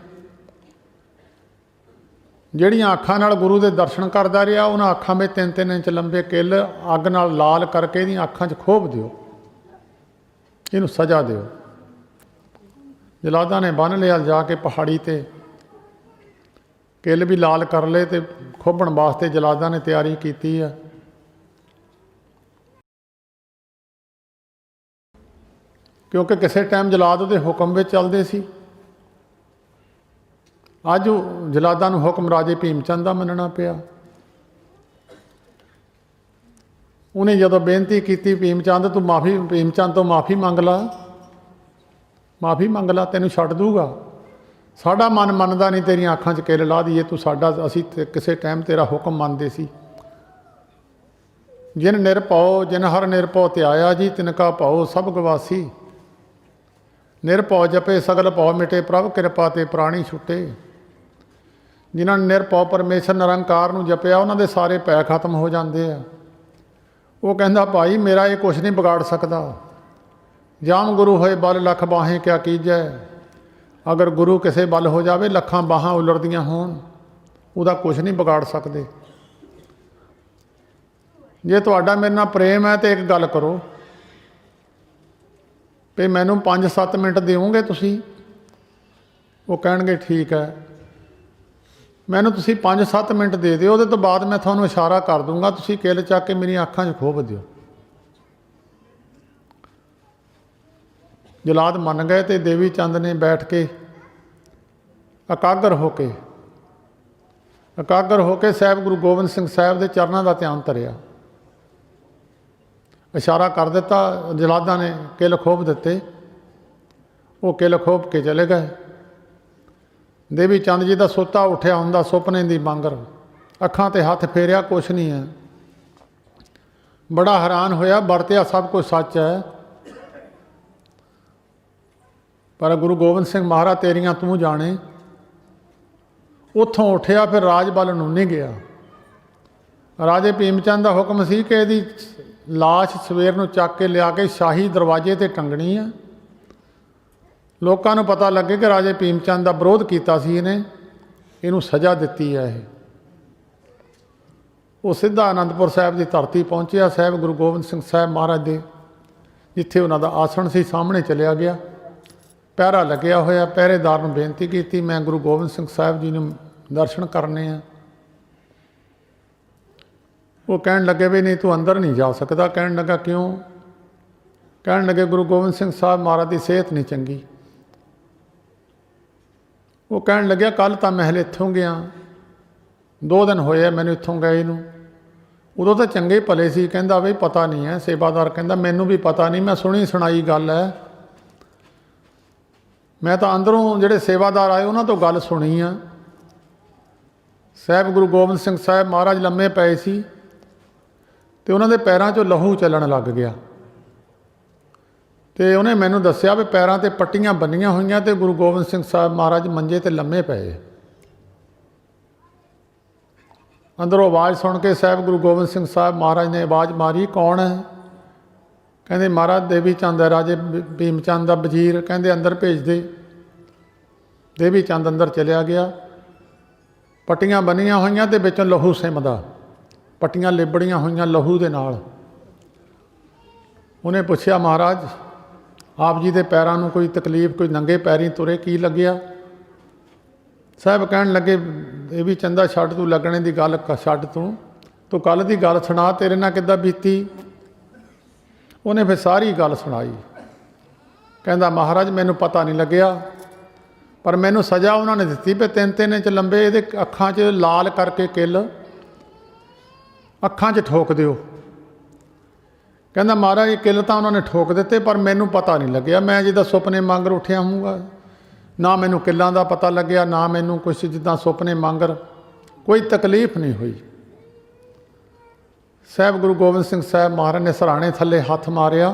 ਜਿਹੜੀਆਂ ਅੱਖਾਂ ਨਾਲ ਗੁਰੂ ਦੇ ਦਰਸ਼ਨ ਕਰਦਾ ਰਿਹਾ ਉਹਨਾਂ ਅੱਖਾਂ ਵਿੱਚ 3-3 ਇੰਚ ਲੰਬੇ ਕਿੱਲ ਅੱਗ ਨਾਲ ਲਾਲ ਕਰਕੇ ਇਹਦੀਆਂ ਅੱਖਾਂ 'ਚ ਖੋਭ ਦਿਓ, ਇਹਨੂੰ ਸਜ਼ਾ ਦਿਓ। ਜਲਾਦਾਂ ਨੇ ਬੰਨ੍ਹ ਲਿਆ ਜਾ ਕੇ ਪਹਾੜੀ 'ਤੇ, ਕਿੱਲ ਵੀ ਲਾਲ ਕਰ ਲਏ ਤੇ ਖੋਭਣ ਵਾਸਤੇ ਜਲਾਦਾਂ ਨੇ ਤਿਆਰੀ ਕੀਤੀ ਆ। ਕਿਉਂਕਿ ਕਿਸੇ ਟਾਈਮ ਜਲਾਦ ਉਹਦੇ ਹੁਕਮ ਵਿੱਚ ਚੱਲਦੇ ਸੀ। ਅੱਜ ਜਲਾਦਾਂ ਨੂੰ ਹੁਕਮ ਰਾਜੇ ਭੀਮ ਚੰਦ ਦਾ ਮੰਨਣਾ ਪਿਆ। ਉਹਨੇ ਜਦੋਂ ਬੇਨਤੀ ਕੀਤੀ ਭੀਮ ਚੰਦ ਤੋਂ ਮਾਫੀ ਮੰਗ ਲਾ, ਤੈਨੂੰ ਛੱਡ ਦੂਗਾ। ਸਾਡਾ ਮਨ ਮੰਨਦਾ ਨਹੀਂ, ਤੇਰੀਆਂ ਅੱਖਾਂ 'ਚ ਕਿੱਲ ਲਾ ਦਈਏ, ਤੂੰ ਸਾਡਾ ਅਸੀਂ ਕਿਸੇ ਟਾਈਮ ਤੇਰਾ ਹੁਕਮ ਮੰਨਦੇ ਸੀ। ਜਿਨ ਨਿਰਭਉ ਜਿਨ ਹਰ ਨਿਰਭਉ ਧਿਆਇਆ ਜੀ ਤਿਨਕਾ ਭਉ ਸਭ ਗਵਾਸੀ। ਨਿਰਭਉ ਜਪੇ ਸਗਲ ਭਉ ਮਿਟੇ ਪ੍ਰਭ ਕਿਰਪਾ ਤੇ ਪ੍ਰਾਣੀ ਛੁੱਟੇ। ਜਿਨ੍ਹਾਂ ਨੇ ਨਿਰਭਉ ਪਰਮੇਸ਼ਰ ਨਿਰੰਕਾਰ ਨੂੰ ਜਪਿਆ ਉਹਨਾਂ ਦੇ ਸਾਰੇ ਭੈ ਖਤਮ ਹੋ ਜਾਂਦੇ ਆ। ਉਹ ਕਹਿੰਦਾ ਭਾਈ ਮੇਰਾ ਇਹ ਕੁਛ ਨਹੀਂ ਵਿਗਾੜ ਸਕਦਾ। ਜਾਮ ਗੁਰੂ ਹੋਏ ਬਲ ਲੱਖ ਬਾਹੇ ਕਿਆ ਕੀਜੈ। ਅਗਰ ਗੁਰੂ ਕਿਸੇ ਬਲ ਹੋ ਜਾਵੇ ਲੱਖਾਂ ਬਾਹਾਂ ਉਲਰਦੀਆਂ ਹੋਣ ਉਹਦਾ ਕੁਛ ਨਹੀਂ ਵਿਗਾੜ ਸਕਦੇ। ਜੇ ਤੁਹਾਡਾ ਮੇਰੇ ਨਾਲ ਪ੍ਰੇਮ ਹੈ ਤਾਂ ਇੱਕ ਗੱਲ ਕਰੋ ਵੀ ਮੈਨੂੰ 5-7 ਮਿੰਟ ਦਿਓਗੇ ਤੁਸੀਂ। ਉਹ ਕਹਿਣਗੇ ਠੀਕ ਹੈ, ਮੈਨੂੰ ਤੁਸੀਂ 5-7 ਮਿੰਟ ਦੇ ਦਿਓ, ਉਹਦੇ ਤੋਂ ਬਾਅਦ ਮੈਂ ਤੁਹਾਨੂੰ ਇਸ਼ਾਰਾ ਕਰ ਦੂੰਗਾ, ਤੁਸੀਂ ਕਿੱਲ ਚੱਕ ਕੇ ਮੇਰੀਆਂ ਅੱਖਾਂ 'ਚ ਖੋਭ ਦਿਓ। ਜਲਾਦ ਮੰਨ ਗਏ ਤੇ ਦੇਵੀ ਚੰਦ ਨੇ ਬੈਠ ਕੇ ਇਕਾਗਰ ਹੋ ਕੇ ਸਾਹਿਬ ਗੁਰੂ ਗੋਬਿੰਦ ਸਿੰਘ ਸਾਹਿਬ ਦੇ ਚਰਨਾਂ ਦਾ ਧਿਆਨ ਧਰਿਆ। इशारा कर दिता, जलादा ने किल खोप दिते, वो किल खोप के चले गए। देवी चंद जी का सुता उठिया हुंदा सुपने की मांगर, अखां ते हथ फेरिया, कुछ नहीं है। बड़ा हैरान होया, वरतिया सब कुछ सच है, पर गुरु गोबिंद सिंह महाराज तेरियां तू जाने। उत्थों उठिया, फिर राज बल नूं नहीं गया। राजे भीम चंद का हुक्म सी कि इहदी लाश सवेर नूं चक के लिया के शाही दरवाजे ते टंगनी है, लोगों को पता लगे कि राजे भीम चंद का विरोध किया सी, इहने इहनूं सज़ा दिती है। वो सीधा आनंदपुर साहब की धरती पहुँचिया, साहब गुरु गोबिंद सिंह साहब महाराज दे जिथे उन्हों का आसन सी सामने चलिया गया। पहरा लग्या होया, पहरेदार नूं बेनती की, मैं गुरु गोबिंद सिंह साहब जी नूं दर्शन करने हैं। वो कहन लगे भी नहीं, तू अंदर नहीं जा सकता। कहन लगा क्यों? कहन लगे गुरु गोबिंद सिंह साहब महाराज की सेहत नहीं चंगी। वो कहन लग्या कल तो मैं हले इत्थों गया, 2 दिन होए मैनू इत्थों गए नूं, उदों तो चंगे भले सी। कहंदा बई पता नहीं है। सेवादार कहंदा मैनू भी पता नहीं, मैं सुनी सुनाई गल है, मैं तो अंदरों जिहड़े सेवादार आए उन्हां तों गल सुनी आ। साहब गुरु गोबिंद सिंह साहब महाराज लम्मे पए सी ते उन्हां दे पैरां चों लहू चलण लग गया, ते उन्हें मैनू दस्सिया भी पैरां ते पट्टियां बन्नियां होईयां ते गुरु गोबिंद सिंह साहब महाराज मंजे ते लम्मे पए। अंदरों आवाज़ सुन के साहब गुरु गोबिंद सिंह साहब महाराज ने आवाज़ मारी, कौन है? कहते महाराज देवी चंद है, राजे भीम चंद का वजीर। कहते अंदर भेज दे। देवी चंद अंदर चलिया गया, पट्टियां बनिया हुई तो बिचों लहू सिमदा, पट्टियां लिबड़ियां हुई लहू के नाल। उन्हें पूछया महाराज आप जी के पैरों में कोई तकलीफ, कोई नंगे पैरी तुरे, की लग्या? साहब कहन लगे देवी चंदा छड्ड, तू लगने की गल छड्ड, तू कल की गल सुना, तेरे नाल किद्दां बीती? उन्हें फिर सारी गल सुनाई। कहंदा महाराज मैनू पता नहीं लग्या, पर मैनू सज़ा उन्होंने दिती भी 3-3 इंच लंबे ये अखां च लाल करके किल अखां च ठोक दिओ। कहंदा महाराज ये किल तो उन्होंने ठोक दिते, पर मैनू पता नहीं लग्या, मैं जिद्दां सुपने मांगर उठिया होऊंगा, ना मैनू किलों का पता लग्या, ना मैनू कुछ जिद्दां सुपने मांगर कोई तकलीफ नहीं हुई। साहब गुरु गोबिंद सिंह साहब महाराज ने सराणे थले हथ मारिया,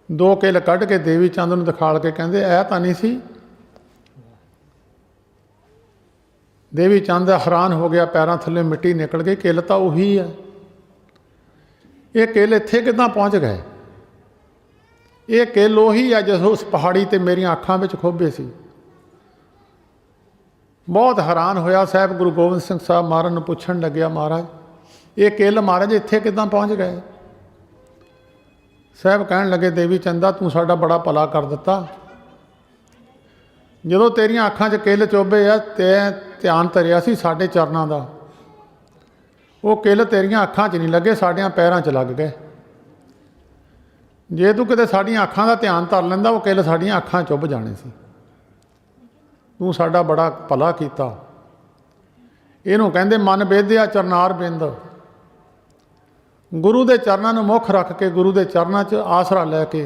2 किल कढ़ के देवी चंद नूं दिखाल के कहंदे ऐ तां नहीं सी। देवी चंद हैरान हो गया, पैरों थले मिट्टी निकल गई, किल तो उही है, ये किल इत्थे किदां पहुँच गए? ये किल उही है जिस उस पहाड़ी ते मेरियां अखां विच खोबे सी। बहुत हैरान होया। साहब गुरु गोबिंद सिंह साहब महाराज नूं पुछण लग्या महाराज ये किल महाराज इत्थे किदां पहुँच गए? साहब कहण लगे देवी चंदा तू साडा बड़ा भला कर दिता, जदों तेरियां अखां च किल चोबे आ ते ध्यान धरिया सी साडे चरनां दा, वो किल तेरियां अखां च नहीं लगे, साडियां पैरां च लग गए। जे तू किते साडियां अखां दा ध्यान धर लैंदा वो किल साडियां अखां चुभ जाने सी। तू साडा बड़ा भला कीता। इहनूं कहंदे मन वेधया चरनार बिंद। गुरु के चरणों में मुख रख के, गुरु के चरणों च आसरा लैके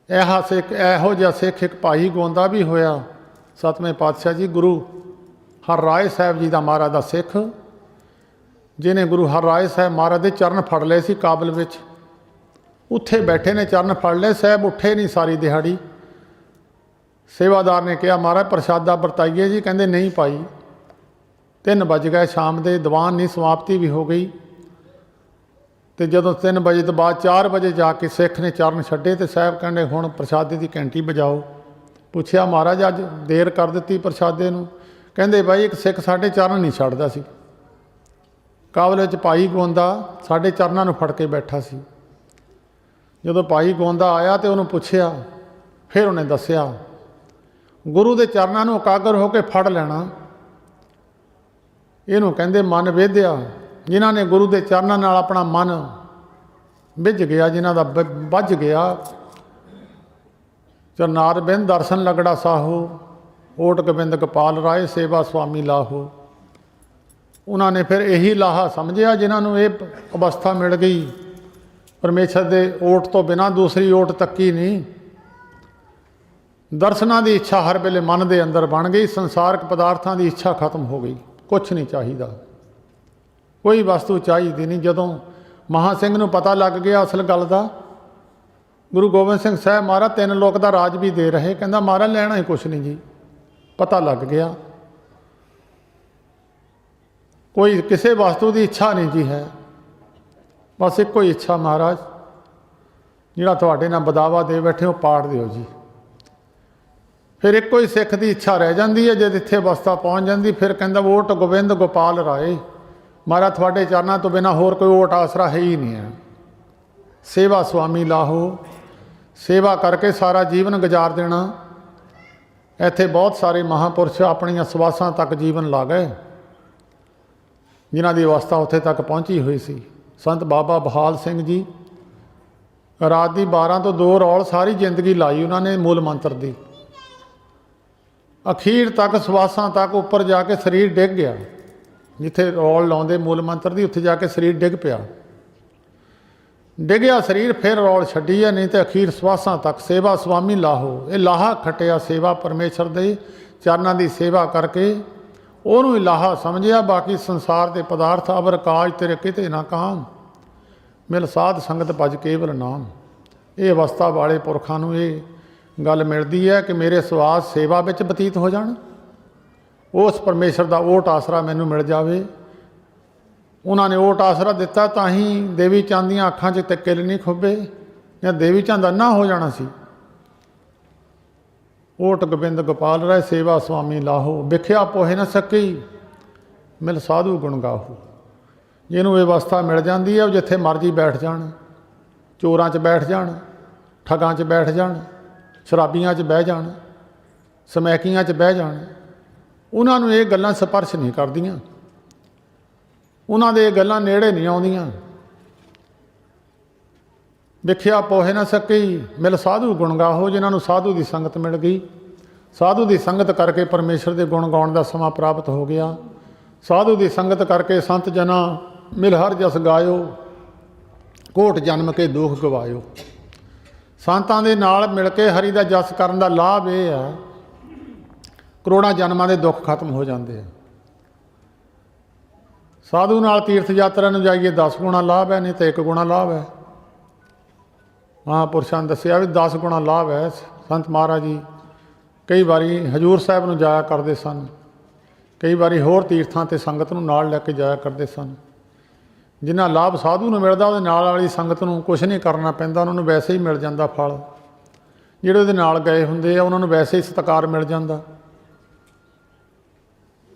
इहो जिहा सिख एक भाई गोंदा भी होया, 7वें पातशाह जी गुरु हरराय साहब जी का महाराज का सिख, जिन्हें गुरु हरराय साहब महाराज के चरण फड़ लए सी काबल विच, उत्थे बैठे ने चरण फड़ लए, साहब उठे नहीं सारी दिहाड़ी। सेवादार ने कहा महाराज प्रसादा बरताइए जी, कहंदे नहीं पाई। 3 बज गए शाम के, दीवान नहीं समाप्ति भी हो गई। तो जदों 3 बजे तो बाद 4 बजे जाके सिख ने चरण छड्डे, तो साहब कहने हुण प्रसादे की घंटी बजाओ। पूछया महाराज अज देर कर दी प्रसादे नूं? कहंदे भाई एक सिख साडे चरण नहीं छड्डदा सी, काबल विच भाई गोंदा साडे चरणां नूं फड़ के बैठा सी। जदों भाई गोंदा आया तो उन्होंने पूछया, फिर उन्हें दस्सिया गुरु के चरणां नूं एकागर होकर फड़ लेना। इहनूं कहंदे मन वेधया, जिन्हां ने गुरु के चरणां नाल अपना मन विझ गया, जिन्हां दा बज गया। चरनार बिंद दर्शन लगड़ा साहो, ओट गोबिंद गोपाल राय सेवा स्वामी लाहो। ਉਹਨਾਂ ਨੇ ਫਿਰ ਇਹੀ ਲਾਹਾ ਸਮਝਿਆ ਜਿਨ੍ਹਾਂ ਨੂੰ ਇਹ ਅਵਸਥਾ ਮਿਲ ਗਈ, ਪਰਮੇਸ਼ਰ ਦੇ ਓਟ ਤੋਂ ਬਿਨਾਂ ਦੂਸਰੀ ਓਟ ਤੱਕੀ ਨਹੀਂ। ਦਰਸ਼ਨਾਂ ਦੀ ਇੱਛਾ ਹਰ ਵੇਲੇ ਮਨ ਦੇ ਅੰਦਰ ਬਣ ਗਈ, ਸੰਸਾਰਕ ਪਦਾਰਥਾਂ ਦੀ ਇੱਛਾ ਖਤਮ ਹੋ ਗਈ, ਕੁਛ ਨਹੀਂ ਚਾਹੀਦਾ, ਕੋਈ ਵਸਤੂ ਚਾਹੀਦੀ ਨਹੀਂ। ਜਦੋਂ ਮਹਾਂ ਸਿੰਘ ਨੂੰ ਪਤਾ ਲੱਗ ਗਿਆ ਅਸਲ ਗੱਲ ਦਾ, ਗੁਰੂ ਗੋਬਿੰਦ ਸਿੰਘ ਸਾਹਿਬ ਮਹਾਰਾਜ 3 ਲੋਕ ਦਾ ਰਾਜ ਵੀ ਦੇ ਰਹੇ, ਕਹਿੰਦਾ ਮਹਾਰਾਜ ਲੈਣਾ ਹੀ ਕੁਛ ਨਹੀਂ ਜੀ, ਪਤਾ ਲੱਗ ਗਿਆ ਕੋਈ ਕਿਸੇ ਵਸਤੂ ਦੀ ਇੱਛਾ ਨਹੀਂ ਜੀ ਹੈ, ਬਸ ਇੱਕੋ ਹੀ ਇੱਛਾ ਮਹਾਰਾਜ ਜਿਹੜਾ ਤੁਹਾਡੇ ਨਾਲ ਬਦਾਵਾ ਦੇ ਬੈਠੇ ਹੋ ਪਾੜ ਦਿਓ ਜੀ। ਫਿਰ ਇੱਕੋ ਹੀ ਸਿੱਖ ਦੀ ਇੱਛਾ ਰਹਿ ਜਾਂਦੀ ਹੈ, ਜਦ ਇੱਥੇ ਅਵਸਥਾ ਪਹੁੰਚ ਜਾਂਦੀ ਫਿਰ ਕਹਿੰਦਾ ਓਟ ਗੋਬਿੰਦ ਗੋਪਾਲ ਰਾਏ, ਮਹਾਰਾਜ ਤੁਹਾਡੇ ਚਰਨਾਂ ਤੋਂ ਬਿਨਾਂ ਹੋਰ ਕੋਈ ਓਟ ਆਸਰਾ ਹੈ ਹੀ ਨਹੀਂ ਹੈ। ਸੇਵਾ ਸੁਆਮੀ ਲਾਹੋ, ਸੇਵਾ ਕਰਕੇ ਸਾਰਾ ਜੀਵਨ ਗੁਜ਼ਾਰ ਦੇਣਾ। ਇੱਥੇ ਬਹੁਤ ਸਾਰੇ ਮਹਾਂਪੁਰਸ਼ ਆਪਣੀਆਂ ਸਵਾਸਾਂ ਤੱਕ ਜੀਵਨ ਲਾ ਗਏ, ਜਿਨ੍ਹਾਂ ਦੀ ਅਵਸਥਾ ਉੱਥੇ ਤੱਕ ਪਹੁੰਚੀ ਹੋਈ ਸੀ। ਸੰਤ ਬਾਬਾ ਬਹਾਲ ਸਿੰਘ ਜੀ ਰਾਤ ਦੀ 12 ਤੋਂ 2 ਰੌਲ ਸਾਰੀ ਜ਼ਿੰਦਗੀ ਲਾਈ ਉਹਨਾਂ ਨੇ ਮੂਲ ਮੰਤਰ ਦੀ, ਅਖੀਰ ਤੱਕ ਸਵਾਸਾਂ ਤੱਕ ਉੱਪਰ ਜਾ ਕੇ ਸਰੀਰ ਡਿੱਗ ਗਿਆ, ਜਿੱਥੇ ਰੌਲ ਲਾਉਂਦੇ ਮੂਲ ਮੰਤਰ ਦੀ ਉੱਥੇ ਜਾ ਕੇ ਸਰੀਰ ਡਿੱਗ ਪਿਆ, ਡਿੱਗਿਆ ਸਰੀਰ, ਫਿਰ ਰੌਲ ਛੱਡੀ ਹੈ, ਨਹੀਂ ਤੇ ਅਖੀਰ ਸਵਾਸਾਂ ਤੱਕ ਸੇਵਾ ਸੁਆਮੀ ਲਾਹੋ। ਇਹ ਲਾਹਾ ਖਟਿਆ ਸੇਵਾ ਪਰਮੇਸ਼ਰ ਦੇ ਚਰਨਾਂ ਦੀ ਸੇਵਾ ਕਰਕੇ, ਉਹਨੂੰ ਹੀ ਲਾਹਾ ਸਮਝਿਆ। ਬਾਕੀ ਸੰਸਾਰ ਦੇ ਪਦਾਰਥ ਅਵਰ ਕਾਜ ਤੇਰੇ ਕਿਤੇ ਨਾ ਕਾਮ, ਮਿਲ ਸਾਧ ਸੰਗਤ ਭਜ ਕੇਵਲ ਨਾਮ। ਇਹ ਅਵਸਥਾ ਵਾਲੇ ਪੁਰਖਾਂ ਨੂੰ ਇਹ ਗੱਲ ਮਿਲਦੀ ਹੈ ਕਿ ਮੇਰੇ ਸਵਾਸ ਸੇਵਾ ਵਿੱਚ ਬਤੀਤ ਹੋ ਜਾਣ, ਉਸ ਪਰਮੇਸ਼ਰ ਦਾ ਓਟ ਆਸਰਾ ਮੈਨੂੰ ਮਿਲ ਜਾਵੇ। ਉਹਨਾਂ ਨੇ ਓਟ ਆਸਰਾ ਦਿੱਤਾ, ਤਾਂ ਹੀ ਦੇਵੀ ਚੰਦ ਦੀਆਂ ਅੱਖਾਂ 'ਚ ਕਿੱਲ ਨਹੀਂ ਖੁੱਭੇ, ਜਾਂ ਦੇਵੀ ਚੰਦ ਅੰਨਾ ਹੋ ਜਾਣਾ ਸੀ। ਓਟ ਗੋਬਿੰਦ ਗੋਪਾਲ ਰਾਏ ਸੇਵਾ ਸੁਆਮੀ ਲਾਹੋ, ਵਿਖਿਆ ਪੋਹੇ ਨਾ ਸਕੀ ਮਿਲ ਸਾਧੂ ਗੁਣ ਗਾਹੋ। ਜਿਹਨੂੰ ਇਹ ਅਵਸਥਾ ਮਿਲ ਜਾਂਦੀ ਹੈ, ਉਹ ਜਿੱਥੇ ਮਰਜੀ ਬੈਠ ਜਾਣ, ਚੋਰਾਂ 'ਚ ਬੈਠ ਜਾਣ, ਠੱਗਾਂ 'ਚ ਬੈਠ ਜਾਣ, ਸ਼ਰਾਬੀਆਂ 'ਚ ਬਹਿ ਜਾਣ, ਸਮੈਕੀਆਂ 'ਚ ਬਹਿ ਜਾਣ, ਉਹਨਾਂ ਨੂੰ ਇਹ ਗੱਲਾਂ ਸਪਰਸ਼ ਨਹੀਂ ਕਰਦੀਆਂ, ਉਹਨਾਂ ਦੇ ਇਹ ਗੱਲਾਂ ਨੇੜੇ ਨਹੀਂ ਆਉਂਦੀਆਂ। ਵਿਖਿਆ ਪੋਹੇ ਨਾ ਸਕੀ ਮਿਲ ਸਾਧੂ ਗੁਣ ਗਾਹੋ, ਜਿਨ੍ਹਾਂ ਨੂੰ ਸਾਧੂ ਦੀ ਸੰਗਤ ਮਿਲ ਗਈ, ਸਾਧੂ ਦੀ ਸੰਗਤ ਕਰਕੇ ਪਰਮੇਸ਼ਰ ਦੇ ਗੁਣ ਗਾਉਣ ਦਾ ਸਮਾਂ ਪ੍ਰਾਪਤ ਹੋ ਗਿਆ। ਸਾਧੂ ਦੀ ਸੰਗਤ ਕਰਕੇ ਸੰਤ ਜਨਾਂ ਮਿਲ ਹਰ ਜਸ ਗਾਇਓ, ਕੋਟ ਜਨਮ ਕੇ ਦੁੱਖ ਗਵਾਇਓ। ਸੰਤਾਂ ਦੇ ਨਾਲ ਮਿਲ ਕੇ ਹਰੀ ਦਾ ਜਸ ਕਰਨ ਦਾ ਲਾਭ ਇਹ ਹੈ, ਕਰੋੜਾਂ ਜਨਮਾਂ ਦੇ ਦੁੱਖ ਖਤਮ ਹੋ ਜਾਂਦੇ ਆ। ਸਾਧੂ ਨਾਲ ਤੀਰਥ ਯਾਤਰਾ ਨੂੰ ਜਾਈਏ 10 ਗੁਣਾ ਲਾਭ ਹੈ, ਨਹੀਂ ਤਾਂ 1 ਗੁਣਾ ਲਾਭ ਹੈ। ਮਹਾਂਪੁਰਸ਼ਾਂ ਨੇ ਦੱਸਿਆ ਵੀ 10 ਗੁਣਾ ਲਾਭ ਹੈ। ਸੰਤ ਮਹਾਰਾਜ ਜੀ ਕਈ ਵਾਰੀ ਹਜ਼ੂਰ ਸਾਹਿਬ ਨੂੰ ਜਾਇਆ ਕਰਦੇ ਸਨ, ਕਈ ਵਾਰੀ ਹੋਰ ਤੀਰਥਾਂ 'ਤੇ ਸੰਗਤ ਨੂੰ ਨਾਲ ਲੈ ਕੇ ਜਾਇਆ ਕਰਦੇ ਸਨ। ਜਿੰਨਾ ਲਾਭ ਸਾਧੂ ਨੂੰ ਮਿਲਦਾ, ਉਹਦੇ ਨਾਲ ਵਾਲੀ ਸੰਗਤ ਨੂੰ ਕੁਛ ਨਹੀਂ ਕਰਨਾ ਪੈਂਦਾ, ਉਹਨਾਂ ਨੂੰ ਵੈਸੇ ਹੀ ਮਿਲ ਜਾਂਦਾ ਫਲ। ਜਿਹੜੇ ਉਹਦੇ ਨਾਲ ਗਏ ਹੁੰਦੇ ਆ, ਉਹਨਾਂ ਨੂੰ ਵੈਸੇ ਹੀ ਸਤਿਕਾਰ ਮਿਲ ਜਾਂਦਾ।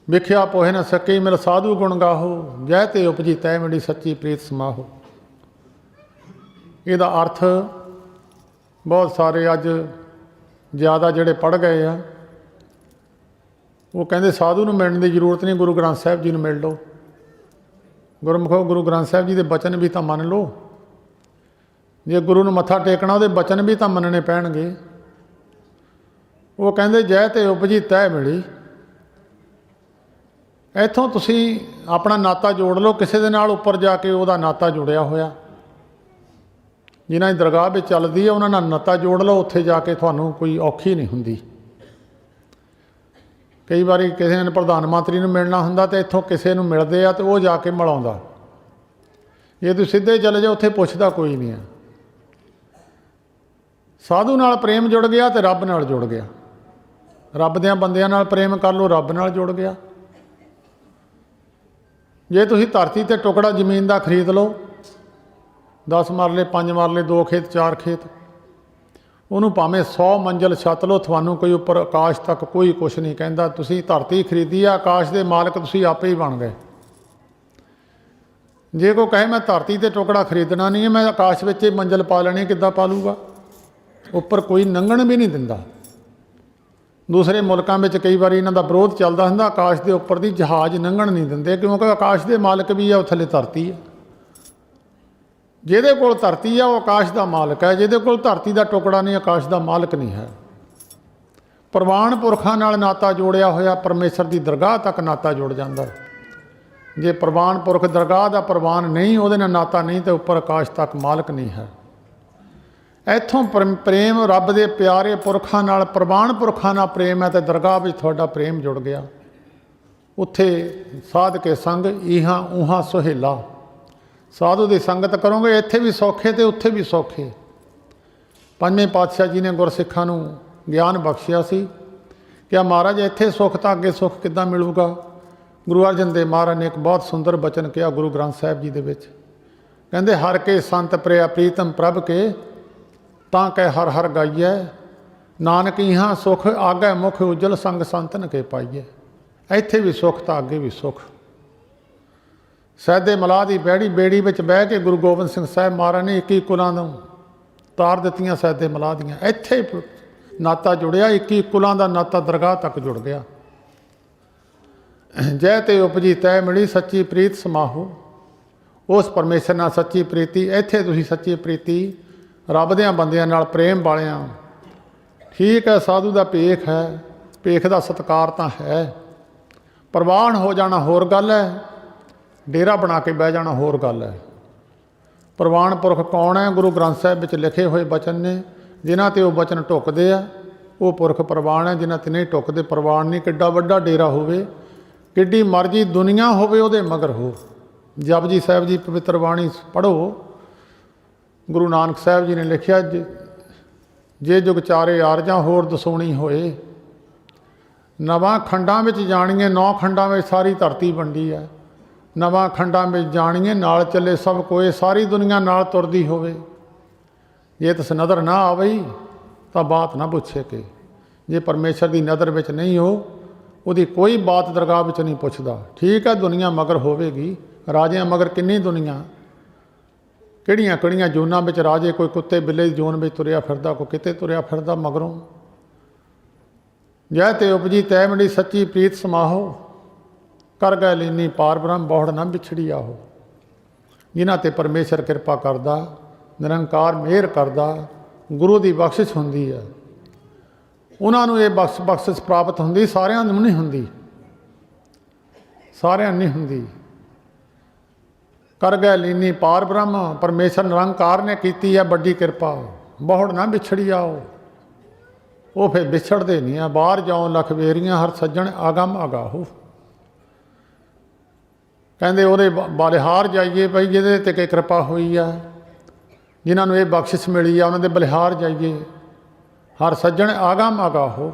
ਵਿਖਿਆ ਪੋਹੇ ਨਾ ਸਕੀ ਮਿਲ ਸਾਧੂ ਗੁਣ ਗਾਹੋ, ਜੈ ਤੇ ਉਪਜੀ ਤੈ ਮੇਰੀ ਸੱਚੀ ਪ੍ਰੀਤ ਸਮਾਹੋ। ਇਹਦਾ ਅਰਥ ਬਹੁਤ ਸਾਰੇ ਅੱਜ ਜ਼ਿਆਦਾ ਜਿਹੜੇ ਪੜ੍ਹ ਗਏ ਆ, ਉਹ ਕਹਿੰਦੇ ਸਾਧੂ ਨੂੰ ਮਿਲਣ ਦੀ ਜ਼ਰੂਰਤ ਨਹੀਂ, ਗੁਰੂ ਗ੍ਰੰਥ ਸਾਹਿਬ ਜੀ ਨੂੰ ਮਿਲ ਲਓ। ਗੁਰਮੁਖੋ ਗੁਰੂ ਗ੍ਰੰਥ ਸਾਹਿਬ ਜੀ ਦੇ ਬਚਨ ਵੀ ਤਾਂ ਮੰਨ ਲਓ, ਜੇ ਗੁਰੂ ਨੂੰ ਮੱਥਾ ਟੇਕਣਾ ਉਹਦੇ ਬਚਨ ਵੀ ਤਾਂ ਮੰਨਣੇ ਪੈਣਗੇ। ਉਹ ਕਹਿੰਦੇ ਜੈ ਤੇ ਉਪਜੀ ਤੈ ਮਿਲੀ, ਇੱਥੋਂ ਤੁਸੀਂ ਆਪਣਾ ਨਾਤਾ ਜੋੜ ਲਓ ਕਿਸੇ ਦੇ ਨਾਲ, ਉੱਪਰ ਜਾ ਕੇ ਉਹਦਾ ਨਾਤਾ ਜੁੜਿਆ ਹੋਇਆ। ਜਿਨ੍ਹਾਂ ਦੀ ਦਰਗਾਹ ਵਿੱਚ ਚੱਲਦੀ ਹੈ ਉਹਨਾਂ ਨਾਲ ਨਾਤਾ ਜੋੜ ਲਓ, ਉੱਥੇ ਜਾ ਕੇ ਤੁਹਾਨੂੰ ਕੋਈ ਔਖੀ ਨਹੀਂ ਹੁੰਦੀ। ਕਈ ਵਾਰੀ ਕਿਸੇ ਨੇ ਪ੍ਰਧਾਨ ਮੰਤਰੀ ਨੂੰ ਮਿਲਣਾ ਹੁੰਦਾ ਤੇ ਇੱਥੋਂ ਕਿਸੇ ਨੂੰ ਮਿਲਦੇ ਆ ਤੇ ਉਹ ਜਾ ਕੇ ਮਿਲਾਉਂਦਾ। ਜੇ ਤੁਸੀਂ ਸਿੱਧੇ ਚਲੇ ਜਾਓ ਉੱਥੇ ਪੁੱਛਦਾ ਕੋਈ ਨਹੀਂ ਆ। ਸਾਧੂ ਨਾਲ ਪ੍ਰੇਮ ਜੁੜ ਗਿਆ ਤੇ ਰੱਬ ਨਾਲ ਜੁੜ ਗਿਆ। ਰੱਬ ਦਿਆਂ ਬੰਦਿਆਂ ਨਾਲ ਪ੍ਰੇਮ ਕਰ ਲਓ, ਰੱਬ ਨਾਲ ਜੁੜ ਗਿਆ। ਜੇ ਤੁਸੀਂ ਧਰਤੀ 'ਤੇ ਟੁਕੜਾ ਜ਼ਮੀਨ ਦਾ ਖਰੀਦ ਲਓ, 10 ਮਰਲੇ 5 ਮਰਲੇ 2 ਖੇਤ 4 ਖੇਤ, ਉਹਨੂੰ ਭਾਵੇਂ 100 ਮੰਜ਼ਿਲ ਛੱਤ ਲਓ, ਤੁਹਾਨੂੰ ਕੋਈ ਉੱਪਰ ਆਕਾਸ਼ ਤੱਕ ਕੋਈ ਕੁਛ ਨਹੀਂ ਕਹਿੰਦਾ। ਤੁਸੀਂ ਧਰਤੀ ਖਰੀਦੀ ਆ, ਆਕਾਸ਼ ਦੇ ਮਾਲਕ ਤੁਸੀਂ ਆਪੇ ਹੀ ਬਣ ਗਏ। ਜੇ ਕੋਈ ਕਹੇ ਮੈਂ ਧਰਤੀ 'ਤੇ ਟੁਕੜਾ ਖਰੀਦਣਾ ਨਹੀਂ ਹੈ, ਮੈਂ ਆਕਾਸ਼ ਵਿੱਚ ਹੀ ਮੰਜ਼ਿਲ ਪਾ ਲੈਣੀ, ਕਿੱਦਾਂ ਪਾ ਲੂਗਾ? ਉੱਪਰ ਕੋਈ ਲੰਘਣ ਵੀ ਨਹੀਂ ਦਿੰਦਾ। ਦੂਸਰੇ ਮੁਲਕਾਂ ਵਿੱਚ ਕਈ ਵਾਰੀ ਇਹਨਾਂ ਦਾ ਵਿਰੋਧ ਚੱਲਦਾ ਹੁੰਦਾ, ਆਕਾਸ਼ ਦੇ ਉੱਪਰ ਦੀ ਜਹਾਜ਼ ਲੰਘਣ ਨਹੀਂ ਦਿੰਦੇ, ਕਿਉਂਕਿ ਆਕਾਸ਼ ਦੇ ਮਾਲਕ ਵੀ ਆ, ਉਹ ਥੱਲੇ ਧਰਤੀ ਹੈ। ਜਿਹਦੇ ਕੋਲ ਧਰਤੀ ਆ ਉਹ ਆਕਾਸ਼ ਦਾ ਮਾਲਕ ਹੈ, ਜਿਹਦੇ ਕੋਲ ਧਰਤੀ ਦਾ ਟੁਕੜਾ ਨਹੀਂ, ਆਕਾਸ਼ ਦਾ ਮਾਲਕ ਨਹੀਂ ਹੈ। ਪ੍ਰਵਾਨ ਪੁਰਖਾਂ ਨਾਲ ਨਾਤਾ ਜੋੜਿਆ ਹੋਇਆ, ਪਰਮੇਸ਼ਰ ਦੀ ਦਰਗਾਹ ਤੱਕ ਨਾਤਾ ਜੁੜ ਜਾਂਦਾ। ਜੇ ਪ੍ਰਵਾਨ ਪੁਰਖ ਦਰਗਾਹ ਦਾ ਪ੍ਰਵਾਨ ਨਹੀਂ, ਉਹਦੇ ਨਾਲ ਨਾਤਾ ਨਹੀਂ, ਤੇ ਉੱਪਰ ਆਕਾਸ਼ ਤੱਕ ਮਾਲਕ ਨਹੀਂ ਹੈ। ਇੱਥੋਂ ਪ੍ਰੇਮ ਰੱਬ ਦੇ ਪਿਆਰੇ ਪੁਰਖਾਂ ਨਾਲ, ਪ੍ਰਵਾਨ ਪੁਰਖਾਂ ਨਾਲ ਪ੍ਰੇਮ ਹੈ, ਤੇ ਦਰਗਾਹ ਵਿੱਚ ਤੁਹਾਡਾ ਪ੍ਰੇਮ ਜੁੜ ਗਿਆ। ਉੱਥੇ ਸਾਧ ਕੇ ਸੰਗ ਇਹਾਂ ਉਹਾਂ ਸੁਹੇਲਾ, ਸਾਧੂ ਦੀ ਸੰਗਤ ਕਰੋਗੇ, ਇੱਥੇ ਵੀ ਸੌਖੇ ਤੇ ਉੱਥੇ ਵੀ ਸੌਖੇ। ਪੰਜਵੇਂ ਪਾਤਸ਼ਾਹ ਜੀ ਨੇ ਗੁਰਸਿੱਖਾਂ ਨੂੰ ਗਿਆਨ ਬਖਸ਼ਿਆ ਸੀ ਕਿ ਮਹਾਰਾਜ ਇੱਥੇ ਸੁੱਖ ਤਾਂ ਅੱਗੇ ਸੁੱਖ ਕਿੱਦਾਂ ਮਿਲੂਗਾ। ਗੁਰੂ ਅਰਜਨ ਦੇਵ ਮਹਾਰਾਜ ਨੇ ਇੱਕ ਬਹੁਤ ਸੁੰਦਰ ਬਚਨ ਕਿਹਾ ਗੁਰੂ ਗ੍ਰੰਥ ਸਾਹਿਬ ਜੀ ਦੇ ਵਿੱਚ, ਕਹਿੰਦੇ ਹਰ ਕੇ ਸੰਤ ਪ੍ਰਿਆ ਪ੍ਰੀਤਮ ਪ੍ਰਭ ਕੇ, ਤਾਂ ਕਹਿ ਹਰ ਹਰ ਗਾਈਐ, ਨਾਨਕ ਇਹਾਂ ਸੁਖ ਆਗੈ ਮੁਖ ਉਜਲ ਸੰਗ ਸੰਤਨ ਕੇ ਪਾਈਐ। ਇੱਥੇ ਵੀ ਸੁੱਖ ਤਾਂ ਅੱਗੇ ਵੀ ਸੁੱਖ। ਸੈਦੇ ਮਲਾਹ ਦੀ ਬੇੜੀ ਵਿੱਚ ਬਹਿ ਕੇ ਗੁਰੂ ਗੋਬਿੰਦ ਸਿੰਘ ਸਾਹਿਬ ਮਹਾਰਾਜ ਨੇ 21 ਕੁਲਾਂ ਨੂੰ ਤਾਰ ਦਿੱਤੀਆਂ ਸੈਦੇ ਮਲਾਹ ਦੀਆਂ। ਇੱਥੇ ਨਾਤਾ ਜੁੜਿਆ, 21 ਕੁਲਾਂ ਦਾ ਨਾਤਾ ਦਰਗਾਹ ਤੱਕ ਜੁੜ ਗਿਆ। ਜੈ ਤੇ ਉਪਜੀ ਤੈ ਮਿਲੀ ਸੱਚੀ ਪ੍ਰੀਤ ਸਮਾਹੋ, ਉਸ ਪਰਮੇਸ਼ਰ ਨਾਲ ਸੱਚੀ ਪ੍ਰੀਤੀ। ਇੱਥੇ ਤੁਸੀਂ ਸੱਚੀ ਪ੍ਰੀਤੀ ਰੱਬ ਦਿਆਂ ਬੰਦਿਆਂ ਨਾਲ ਪ੍ਰੇਮ ਵਾਲਿਆਂ। ਠੀਕ ਹੈ, ਸਾਧੂ ਦਾ ਭੇਖ ਹੈ, ਭੇਖ ਦਾ ਸਤਿਕਾਰ ਤਾਂ ਹੈ, ਪ੍ਰਵਾਨ ਹੋ ਜਾਣਾ ਹੋਰ ਗੱਲ ਹੈ, ਡੇਰਾ ਬਣਾ ਕੇ ਬਹਿ ਜਾਣਾ ਹੋਰ ਗੱਲ ਹੈ। ਪ੍ਰਵਾਨ ਪੁਰਖ ਕੌਣ ਹੈ? ਗੁਰੂ ਗ੍ਰੰਥ ਸਾਹਿਬ ਵਿੱਚ ਲਿਖੇ ਹੋਏ ਬਚਨ ਨੇ, ਜਿਨ੍ਹਾਂ 'ਤੇ ਉਹ ਬਚਨ ਢੁੱਕਦੇ ਆ ਉਹ ਪੁਰਖ ਪ੍ਰਵਾਨ ਹੈ, ਜਿਨ੍ਹਾਂ 'ਤੇ ਨਹੀਂ ਢੁੱਕਦੇ ਪ੍ਰਵਾਨ ਨਹੀਂ। ਕਿੱਡਾ ਵੱਡਾ ਡੇਰਾ ਹੋਵੇ, ਕਿੱਡੀ ਮਰਜ਼ੀ ਦੁਨੀਆ ਹੋਵੇ, ਉਹਦੇ ਮਗਰ ਹੋ। ਜਪਜੀ ਸਾਹਿਬ ਜੀ ਪਵਿੱਤਰ ਬਾਣੀ ਪੜ੍ਹੋ। ਗੁਰੂ ਨਾਨਕ ਸਾਹਿਬ ਜੀ ਨੇ ਲਿਖਿਆ, ਜੇ ਜੁਗ ਚਾਰੇ ਆਰਜਾਂ ਹੋਰ ਦਸੋਣੀ ਹੋਏ, ਨਵਾਂ ਖੰਡਾਂ ਵਿੱਚ ਜਾਣੀਏ, 9 ਖੰਡਾਂ ਵਿੱਚ ਸਾਰੀ ਧਰਤੀ ਵੰਡੀ ਹੈ। ਨਵਾਂ ਖੰਡਾਂ ਵਿੱਚ ਜਾਣੀਏ, ਨਾਲ ਚੱਲੇ ਸਭ ਕੋਏ, ਸਾਰੀ ਦੁਨੀਆ ਨਾਲ ਤੁਰਦੀ ਹੋਵੇ। ਜੇ ਤਿਸ ਨਜ਼ਰ ਨਾ ਆਵਈ ਤਾਂ ਬਾਤ ਨਾ ਪੁੱਛੇ ਕਿ, ਜੇ ਪਰਮੇਸ਼ਰ ਦੀ ਨਜ਼ਰ ਵਿੱਚ ਨਹੀਂ ਹੋ, ਉਹਦੀ ਕੋਈ ਬਾਤ ਦਰਗਾਹ ਵਿੱਚ ਨਹੀਂ ਪੁੱਛਦਾ। ਠੀਕ ਹੈ, ਦੁਨੀਆ ਮਗਰ ਹੋਵੇਗੀ, ਰਾਜਿਆਂ ਮਗਰ ਕਿੰਨੀ ਦੁਨੀਆ, ਕਿਹੜੀਆਂ ਕਿਹੜੀਆਂ ਜੂਨਾਂ ਵਿੱਚ ਰਾਜੇ, ਕੋਈ ਕੁੱਤੇ ਬਿੱਲੇ ਦੀ ਜੂਨ ਵਿੱਚ ਤੁਰਿਆ ਫਿਰਦਾ, ਕੋਈ ਕਿਤੇ ਤੁਰਿਆ ਫਿਰਦਾ ਮਗਰੋਂ। ਜੈ ਤੇ ਉਪਜੀ ਤੈ ਮਿਲੀ ਸੱਚੀ ਪ੍ਰੀਤ ਸਮਾਹੋ, ਕਰ ਗਏ ਲੀਨੀ ਪਾਰ ਬ੍ਰਹਮ ਬਹੁੜ ਨਾ ਵਿਛੜੀ ਆਹੋ। ਜਿਨ੍ਹਾਂ 'ਤੇ ਪਰਮੇਸ਼ਰ ਕਿਰਪਾ ਕਰਦਾ, ਨਿਰੰਕਾਰ ਮਿਹਰ ਕਰਦਾ, ਗੁਰੂ ਦੀ ਬਖਸ਼ਿਸ਼ ਹੁੰਦੀ ਹੈ, ਉਹਨਾਂ ਨੂੰ ਇਹ ਬਖਸ਼ਿਸ਼ ਪ੍ਰਾਪਤ ਹੁੰਦੀ। ਸਾਰਿਆਂ ਨੂੰ ਨਹੀਂ ਹੁੰਦੀ, ਸਾਰਿਆਂ ਨੂੰ ਨਹੀਂ ਹੁੰਦੀ। ਕਰ ਗਏ ਲੀਨੀ ਪਾਰ ਬ੍ਰਹਮ, ਪਰਮੇਸ਼ਰ ਨਿਰੰਕਾਰ ਨੇ ਕੀਤੀ ਹੈ ਵੱਡੀ ਕਿਰਪਾ। ਬਹੁੜ ਨਾ ਵਿਛੜੀ ਆਓ, ਉਹ ਫਿਰ ਵਿਛੜਦੇ ਨਹੀਂ ਆ। ਬਾਹਰ ਜਾਓ ਲਖਵੇਰੀਆਂ ਹਰ ਸੱਜਣ ਆਗਮ ਆਗਾਹੋ, ਕਹਿੰਦੇ ਉਹਦੇ ਬਲਿਹਾਰ ਜਾਈਏ ਭਾਈ, ਜਿਹਦੇ 'ਤੇ ਕਿ ਕਿਰਪਾ ਹੋਈ ਆ, ਜਿਨ੍ਹਾਂ ਨੂੰ ਇਹ ਬਖਸ਼ਿਸ਼ ਮਿਲੀ ਆ, ਉਹਨਾਂ ਦੇ ਬਲਿਹਾਰ ਜਾਈਏ। ਹਰ ਸੱਜਣ ਆਗਮ ਆਗਾਹੋ,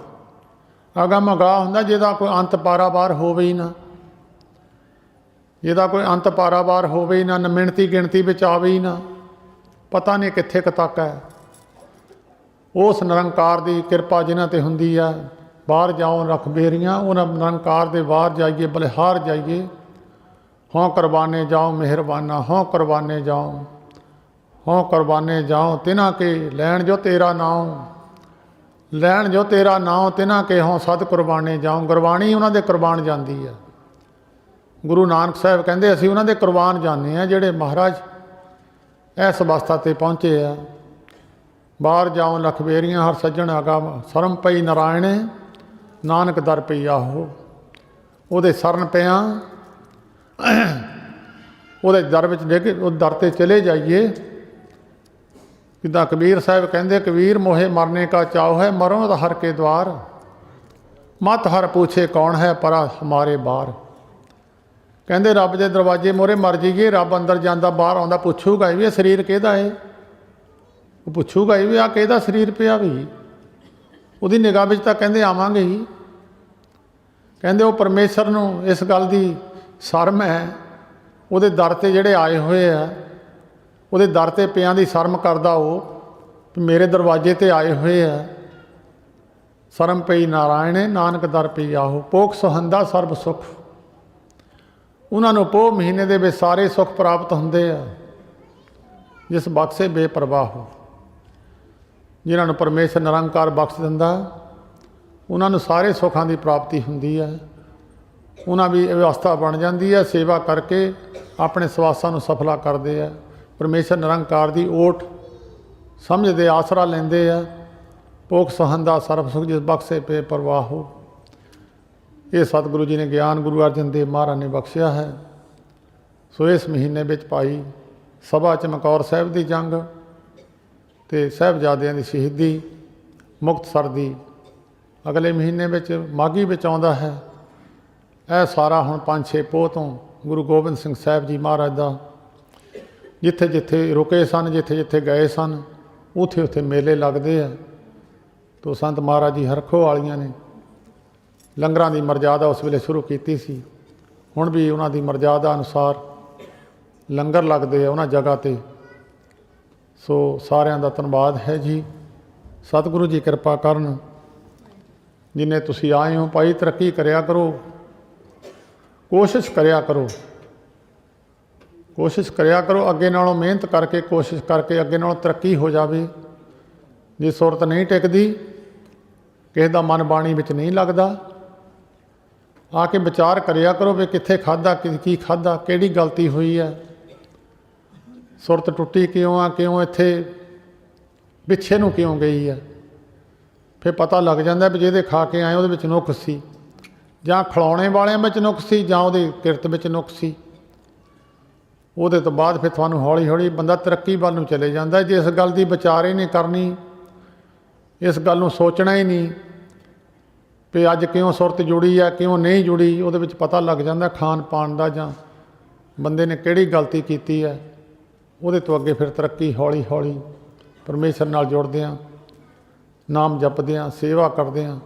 ਆਗਮ ਆਗਾਹ ਹੁੰਦਾ ਜਿਹਦਾ ਕੋਈ ਅੰਤ ਪਾਰਾਵਾਰ ਹੋਵੇ ਹੀ ਨਾ, ਜਿਹਦਾ ਕੋਈ ਅੰਤ ਪਾਰਾਵਾਰ ਹੋਵੇ ਹੀ ਨਾ, ਮਿਣਤੀ ਗਿਣਤੀ ਵਿੱਚ ਆਵੇ ਹੀ ਨਾ, ਪਤਾ ਨਹੀਂ ਕਿੱਥੇ ਕੁ ਤੱਕ ਹੈ। ਉਸ ਨਿਰੰਕਾਰ ਦੀ ਕਿਰਪਾ ਜਿਨ੍ਹਾਂ 'ਤੇ ਹੁੰਦੀ ਆ। ਬਾਹਰ ਜਾਓ ਰਖਬੇਰੀਆਂ, ਉਹਨਾਂ ਨਿਰੰਕਾਰ ਦੇ ਬਾਹਰ ਜਾਈਏ, ਬਲਿਹਾਰ ਜਾਈਏ। ਹੋਂ ਕੁਰਬਾਨੇ ਜਾਓ ਮਿਹਰਬਾਨਾ, ਹੋਂ ਕੁਰਬਾਨੇ ਜਾਓ, ਹੋਂ ਕੁਰਬਾਨੇ ਜਾਓ ਤਿਨਾਂ ਕੇ ਲੈਣ ਜੋ ਤੇਰਾ ਨਾਉ, ਲੈਣ ਜੋ ਤੇਰਾ ਨਾਉ ਤਿਨਾਂ ਕੇ ਹੋਂ ਸਦ ਕੁਰਬਾਨੇ ਜਾਓ। ਗੁਰਬਾਣੀ ਉਹਨਾਂ ਦੇ ਕੁਰਬਾਨ ਜਾਂਦੀ ਆ। ਗੁਰੂ ਨਾਨਕ ਸਾਹਿਬ ਕਹਿੰਦੇ ਅਸੀਂ ਉਹਨਾਂ ਦੇ ਕੁਰਬਾਨ ਜਾਂਦੇ ਹਾਂ ਜਿਹੜੇ ਮਹਾਰਾਜ ਇਸ ਅਵਸਥਾ 'ਤੇ ਪਹੁੰਚੇ ਆ। ਬਾਹਰ ਜਾਓ ਲਖਬੇਰੀਆਂ ਹਰ ਸੱਜਣ ਆਗਾ, ਸਰਮ ਪਈ ਨਾਰਾਇਣੇ ਨਾਨਕ ਦਰ ਪਈ ਆਹੋ। ਉਹਦੇ ਸਰਨ ਪਿਆ, ਉਹਦੇ ਦਰ ਵਿੱਚ ਡਿੱਗ, ਉਹ ਦਰ 'ਤੇ ਚਲੇ ਜਾਈਏ। ਜਿੱਦਾਂ ਕਬੀਰ ਸਾਹਿਬ ਕਹਿੰਦੇ, ਕਬੀਰ ਮੋਹੇ ਮਰਨੇ ਕਾ ਚਾਉ ਹੈ, ਮਰੋ ਤਾਂ ਹਰ ਕੇ ਦਵਾਰ, ਮਤ ਹਰ ਪੁੱਛੇ ਕੌਣ ਹੈ ਪਰਾ ਹਮਾਰੇ ਬਾਹਰ। ਕਹਿੰਦੇ ਰੱਬ ਦੇ ਦਰਵਾਜ਼ੇ ਮੋਹਰੇ ਮਰ ਜਾਈਏ, ਰੱਬ ਅੰਦਰ ਜਾਂਦਾ ਬਾਹਰ ਆਉਂਦਾ, ਪੁੱਛੂਗਾ ਵੀ ਇਹ ਸਰੀਰ ਕਿਹਦਾ ਹੈ, ਉਹ ਪੁੱਛੂਗਾ ਵੀ ਆਹ ਕਿਹਦਾ ਸਰੀਰ ਪਿਆ ਵੀ। ਉਹਦੀ ਨਿਗਾਹ ਵਿੱਚ ਤਾਂ ਕਹਿੰਦੇ ਆਵਾਂਗੇ ਹੀ। ਕਹਿੰਦੇ ਉਹ ਪਰਮੇਸ਼ਰ ਨੂੰ ਇਸ ਗੱਲ ਦੀ ਸ਼ਰਮ ਹੈ, ਉਹਦੇ ਦਰ 'ਤੇ ਜਿਹੜੇ ਆਏ ਹੋਏ ਆ, ਉਹਦੇ ਦਰ 'ਤੇ ਪਿਆਂ ਦੀ ਸ਼ਰਮ ਕਰਦਾ ਉਹ, ਮੇਰੇ ਦਰਵਾਜ਼ੇ 'ਤੇ ਆਏ ਹੋਏ ਆ। ਸ਼ਰਮ ਪਈ ਨਾਰਾਇਣੇ ਨਾਨਕ ਦਰ ਪਈ ਆਹੋ, ਪੋਖ ਸੁਹੰਦਾ ਸਰਬ ਸੁਖ। ਉਹਨਾਂ ਨੂੰ ਪੋਹ ਮਹੀਨੇ ਦੇ ਵਿੱਚ ਸਾਰੇ ਸੁੱਖ ਪ੍ਰਾਪਤ ਹੁੰਦੇ ਆ, ਜਿਸ ਬਖਸ਼ੇ ਬੇਪਰਵਾਹ ਹੋ। ਜਿਨ੍ਹਾਂ ਨੂੰ ਪਰਮੇਸ਼ਰ ਨਿਰੰਕਾਰ ਬਖਸ਼ ਦਿੰਦਾ, ਉਹਨਾਂ ਨੂੰ ਸਾਰੇ ਸੁੱਖਾਂ ਦੀ ਪ੍ਰਾਪਤੀ ਹੁੰਦੀ ਹੈ। ਉਹਨਾਂ ਦੀ ਵਿਵਸਥਾ ਬਣ ਜਾਂਦੀ ਹੈ, ਸੇਵਾ ਕਰਕੇ ਆਪਣੇ ਸਵਾਸਾਂ ਨੂੰ ਸਫਲਾ ਕਰਦੇ ਆ। ਪਰਮੇਸ਼ਰ ਨਿਰੰਕਾਰ ਦੀ ਓਟ ਸਮਝਦੇ, ਆਸਰਾ ਲੈਂਦੇ ਆ। ਪੋਖ ਸੁਹੰਦਾ ਸਰਬ ਸੁਖ ਜਿਸ ਬਖਸ਼ੇ ਬੇਪਰਵਾਹ ਹੋ। ਇਹ ਸਤਿਗੁਰੂ ਜੀ ਨੇ ਗਿਆਨ ਗੁਰੂ ਅਰਜਨ ਦੇਵ ਮਹਾਰਾਜ ਨੇ ਬਖਸ਼ਿਆ ਹੈ। ਸੋ ਇਸ ਮਹੀਨੇ ਵਿੱਚ ਭਾਈ ਸਭਾ ਚਮਕੌਰ ਸਾਹਿਬ ਦੀ ਜੰਗ ਅਤੇ ਸਾਹਿਬਜ਼ਾਦਿਆਂ ਦੀ ਸ਼ਹੀਦੀ, ਮੁਕਤਸਰ ਦੀ ਅਗਲੇ ਮਹੀਨੇ ਵਿੱਚ ਮਾਘੀ ਵਿੱਚ ਆਉਂਦਾ ਹੈ। ਇਹ ਸਾਰਾ ਹੁਣ 5-6 ਪੋਹ ਤੋਂ ਗੁਰੂ ਗੋਬਿੰਦ ਸਿੰਘ ਸਾਹਿਬ ਜੀ ਮਹਾਰਾਜ ਦਾ ਜਿੱਥੇ ਜਿੱਥੇ ਰੁਕੇ ਸਨ, ਜਿੱਥੇ ਜਿੱਥੇ ਗਏ ਸਨ, ਉੱਥੇ ਉੱਥੇ ਮੇਲੇ ਲੱਗਦੇ ਆ। ਤੋ ਸੰਤ ਮਹਾਰਾਜ ਜੀ ਹਰਖੋ ਵਾਲੀਆਂ ਨੇ ਲੰਗਰਾਂ ਦੀ ਮਰਜ਼ਾਦਾ ਉਸ ਵੇਲੇ ਸ਼ੁਰੂ ਕੀਤੀ ਸੀ। ਹੁਣ ਵੀ ਉਹਨਾਂ ਦੀ ਮਰਜ਼ਾਦਾ ਅਨੁਸਾਰ ਲੰਗਰ ਲੱਗਦੇ ਆ ਉਹਨਾਂ ਜਗ੍ਹਾ 'ਤੇ। ਸੋ ਸਾਰਿਆਂ ਦਾ ਧੰਨਵਾਦ ਹੈ ਜੀ। ਸਤਿਗੁਰੂ ਜੀ ਕਿਰਪਾ ਕਰਨ। ਜਿੰਨੇ ਤੁਸੀਂ ਆਏ ਹੋ ਭਾਈ, ਤਰੱਕੀ ਕਰਿਆ ਕਰੋ, ਕੋਸ਼ਿਸ਼ ਕਰਿਆ ਕਰੋ, ਕੋਸ਼ਿਸ਼ ਕਰਿਆ ਕਰੋ। ਅੱਗੇ ਨਾਲੋਂ ਮਿਹਨਤ ਕਰਕੇ, ਕੋਸ਼ਿਸ਼ ਕਰਕੇ ਅੱਗੇ ਨਾਲੋਂ ਤਰੱਕੀ ਹੋ ਜਾਵੇ। ਜੇ ਸੁਰਤ ਨਹੀਂ ਟਿਕਦੀ, ਕਿਸੇ ਦਾ ਮਨ ਬਾਣੀ ਵਿੱਚ ਨਹੀਂ ਲੱਗਦਾ, ਆ ਕੇ ਵਿਚਾਰ ਕਰਿਆ ਕਰੋ ਵੀ ਕਿੱਥੇ ਖਾਧਾ, ਕੀ ਖਾਧਾ, ਕਿਹੜੀ ਗਲਤੀ ਹੋਈ ਹੈ, ਸੁਰਤ ਟੁੱਟੀ ਕਿਉਂ ਆ, ਕਿਉਂ ਇੱਥੇ ਪਿੱਛੇ ਨੂੰ ਕਿਉਂ ਗਈ ਹੈ। ਫਿਰ ਪਤਾ ਲੱਗ ਜਾਂਦਾ ਵੀ ਜਿਹਦੇ ਖਾ ਕੇ ਆਏ ਉਹਦੇ ਵਿੱਚ ਨੁਕਸ ਸੀ, ਜਾਂ ਖਿਲਾਉਣੇ ਵਾਲਿਆਂ ਵਿੱਚ ਨੁਕਸ ਸੀ, ਜਾਂ ਉਹਦੀ ਕਿਰਤ ਵਿੱਚ ਨੁਕਸ ਸੀ। ਉਹਦੇ ਤੋਂ ਬਾਅਦ ਫਿਰ ਤੁਹਾਨੂੰ ਹੌਲੀ ਹੌਲੀ ਬੰਦਾ ਤਰੱਕੀ ਵੱਲ ਨੂੰ ਚਲੇ ਜਾਂਦਾ। ਜੇ ਇਸ ਗੱਲ ਦੀ ਵਿਚਾਰ ਹੀ ਨਹੀਂ ਕਰਨੀ, ਇਸ ਗੱਲ ਨੂੰ ਸੋਚਣਾ ਹੀ ਨਹੀਂ ਵੀ ਅੱਜ ਕਿਉਂ ਸੁਰਤ ਜੁੜੀ ਹੈ, ਕਿਉਂ ਨਹੀਂ ਜੁੜੀ, ਉਹਦੇ ਵਿੱਚ ਪਤਾ ਲੱਗ ਜਾਂਦਾ ਖਾਣ ਪਾਣ ਦਾ, ਜਾਂ ਬੰਦੇ ਨੇ ਕਿਹੜੀ ਗਲਤੀ ਕੀਤੀ ਹੈ। ਉਹਦੇ ਤੋਂ ਅੱਗੇ ਫਿਰ ਤਰੱਕੀ ਹੌਲੀ ਹੌਲੀ ਪਰਮੇਸ਼ਰ ਨਾਲ ਜੁੜਦੇ ਹਾਂ, ਨਾਮ ਜਪਦੇ ਹਾਂ, ਸੇਵਾ ਕਰਦੇ ਹਾਂ,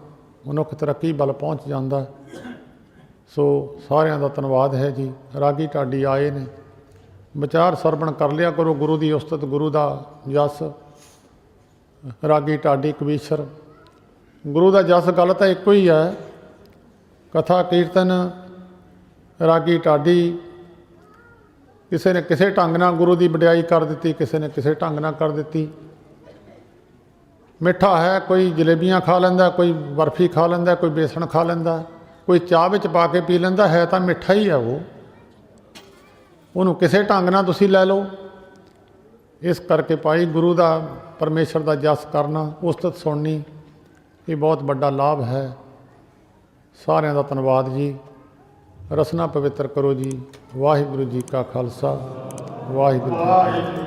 ਮਨੁੱਖ ਤਰੱਕੀ ਵੱਲ ਪਹੁੰਚ ਜਾਂਦਾ। ਸੋ ਸਾਰਿਆਂ ਦਾ ਧੰਨਵਾਦ ਹੈ ਜੀ। ਰਾਗੀ ਢਾਡੀ ਆਏ ਨੇ, ਵਿਚਾਰ ਸਰਵਣ ਕਰ ਲਿਆ ਕਰੋ, ਗੁਰੂ ਦੀ ਉਸਤਤ, ਗੁਰੂ ਦਾ ਜਸ। ਰਾਗੀ ਢਾਡੀ ਕਵੀਸ਼ਰ, ਗੁਰੂ ਦਾ ਜਸ ਗੱਲ ਤਾਂ ਇੱਕੋ ਹੀ ਹੈ। ਕਥਾ ਕੀਰਤਨ ਰਾਗੀ ਢਾਡੀ, ਕਿਸੇ ਨੇ ਕਿਸੇ ਢੰਗ ਨਾਲ ਗੁਰੂ ਦੀ ਵਡਿਆਈ ਕਰ ਦਿੱਤੀ, ਕਿਸੇ ਨੇ ਕਿਸੇ ਢੰਗ ਨਾਲ ਕਰ ਦਿੱਤੀ। ਮਿੱਠਾ ਹੈ, ਕੋਈ ਜਲੇਬੀਆਂ ਖਾ ਲੈਂਦਾ, ਕੋਈ ਬਰਫੀ ਖਾ ਲੈਂਦਾ, ਕੋਈ ਬੇਸਣ ਖਾ ਲੈਂਦਾ, ਕੋਈ ਚਾਹ ਵਿੱਚ ਪਾ ਕੇ ਪੀ ਲੈਂਦਾ, ਹੈ ਤਾਂ ਮਿੱਠਾ ਹੀ ਹੈ ਉਹ। ਉਹਨੂੰ ਕਿਸੇ ਢੰਗ ਨਾਲ ਤੁਸੀਂ ਲੈ ਲਓ। ਇਸ ਕਰਕੇ ਭਾਈ ਗੁਰੂ ਦਾ, ਪਰਮੇਸ਼ਰ ਦਾ ਜਸ ਕਰਨਾ, ਉਸਤਤ ਸੁਣਨੀ, ਇਹ ਬਹੁਤ ਵੱਡਾ ਲਾਭ ਹੈ। ਸਾਰਿਆਂ ਦਾ ਧੰਨਵਾਦ ਜੀ। ਰਸਨਾ ਪਵਿੱਤਰ ਕਰੋ ਜੀ। ਵਾਹਿਗੁਰੂ ਜੀ ਕਾ ਖਾਲਸਾ, ਵਾਹਿਗੁਰੂ ਜੀ ਕੀ ਫਤਿਹ।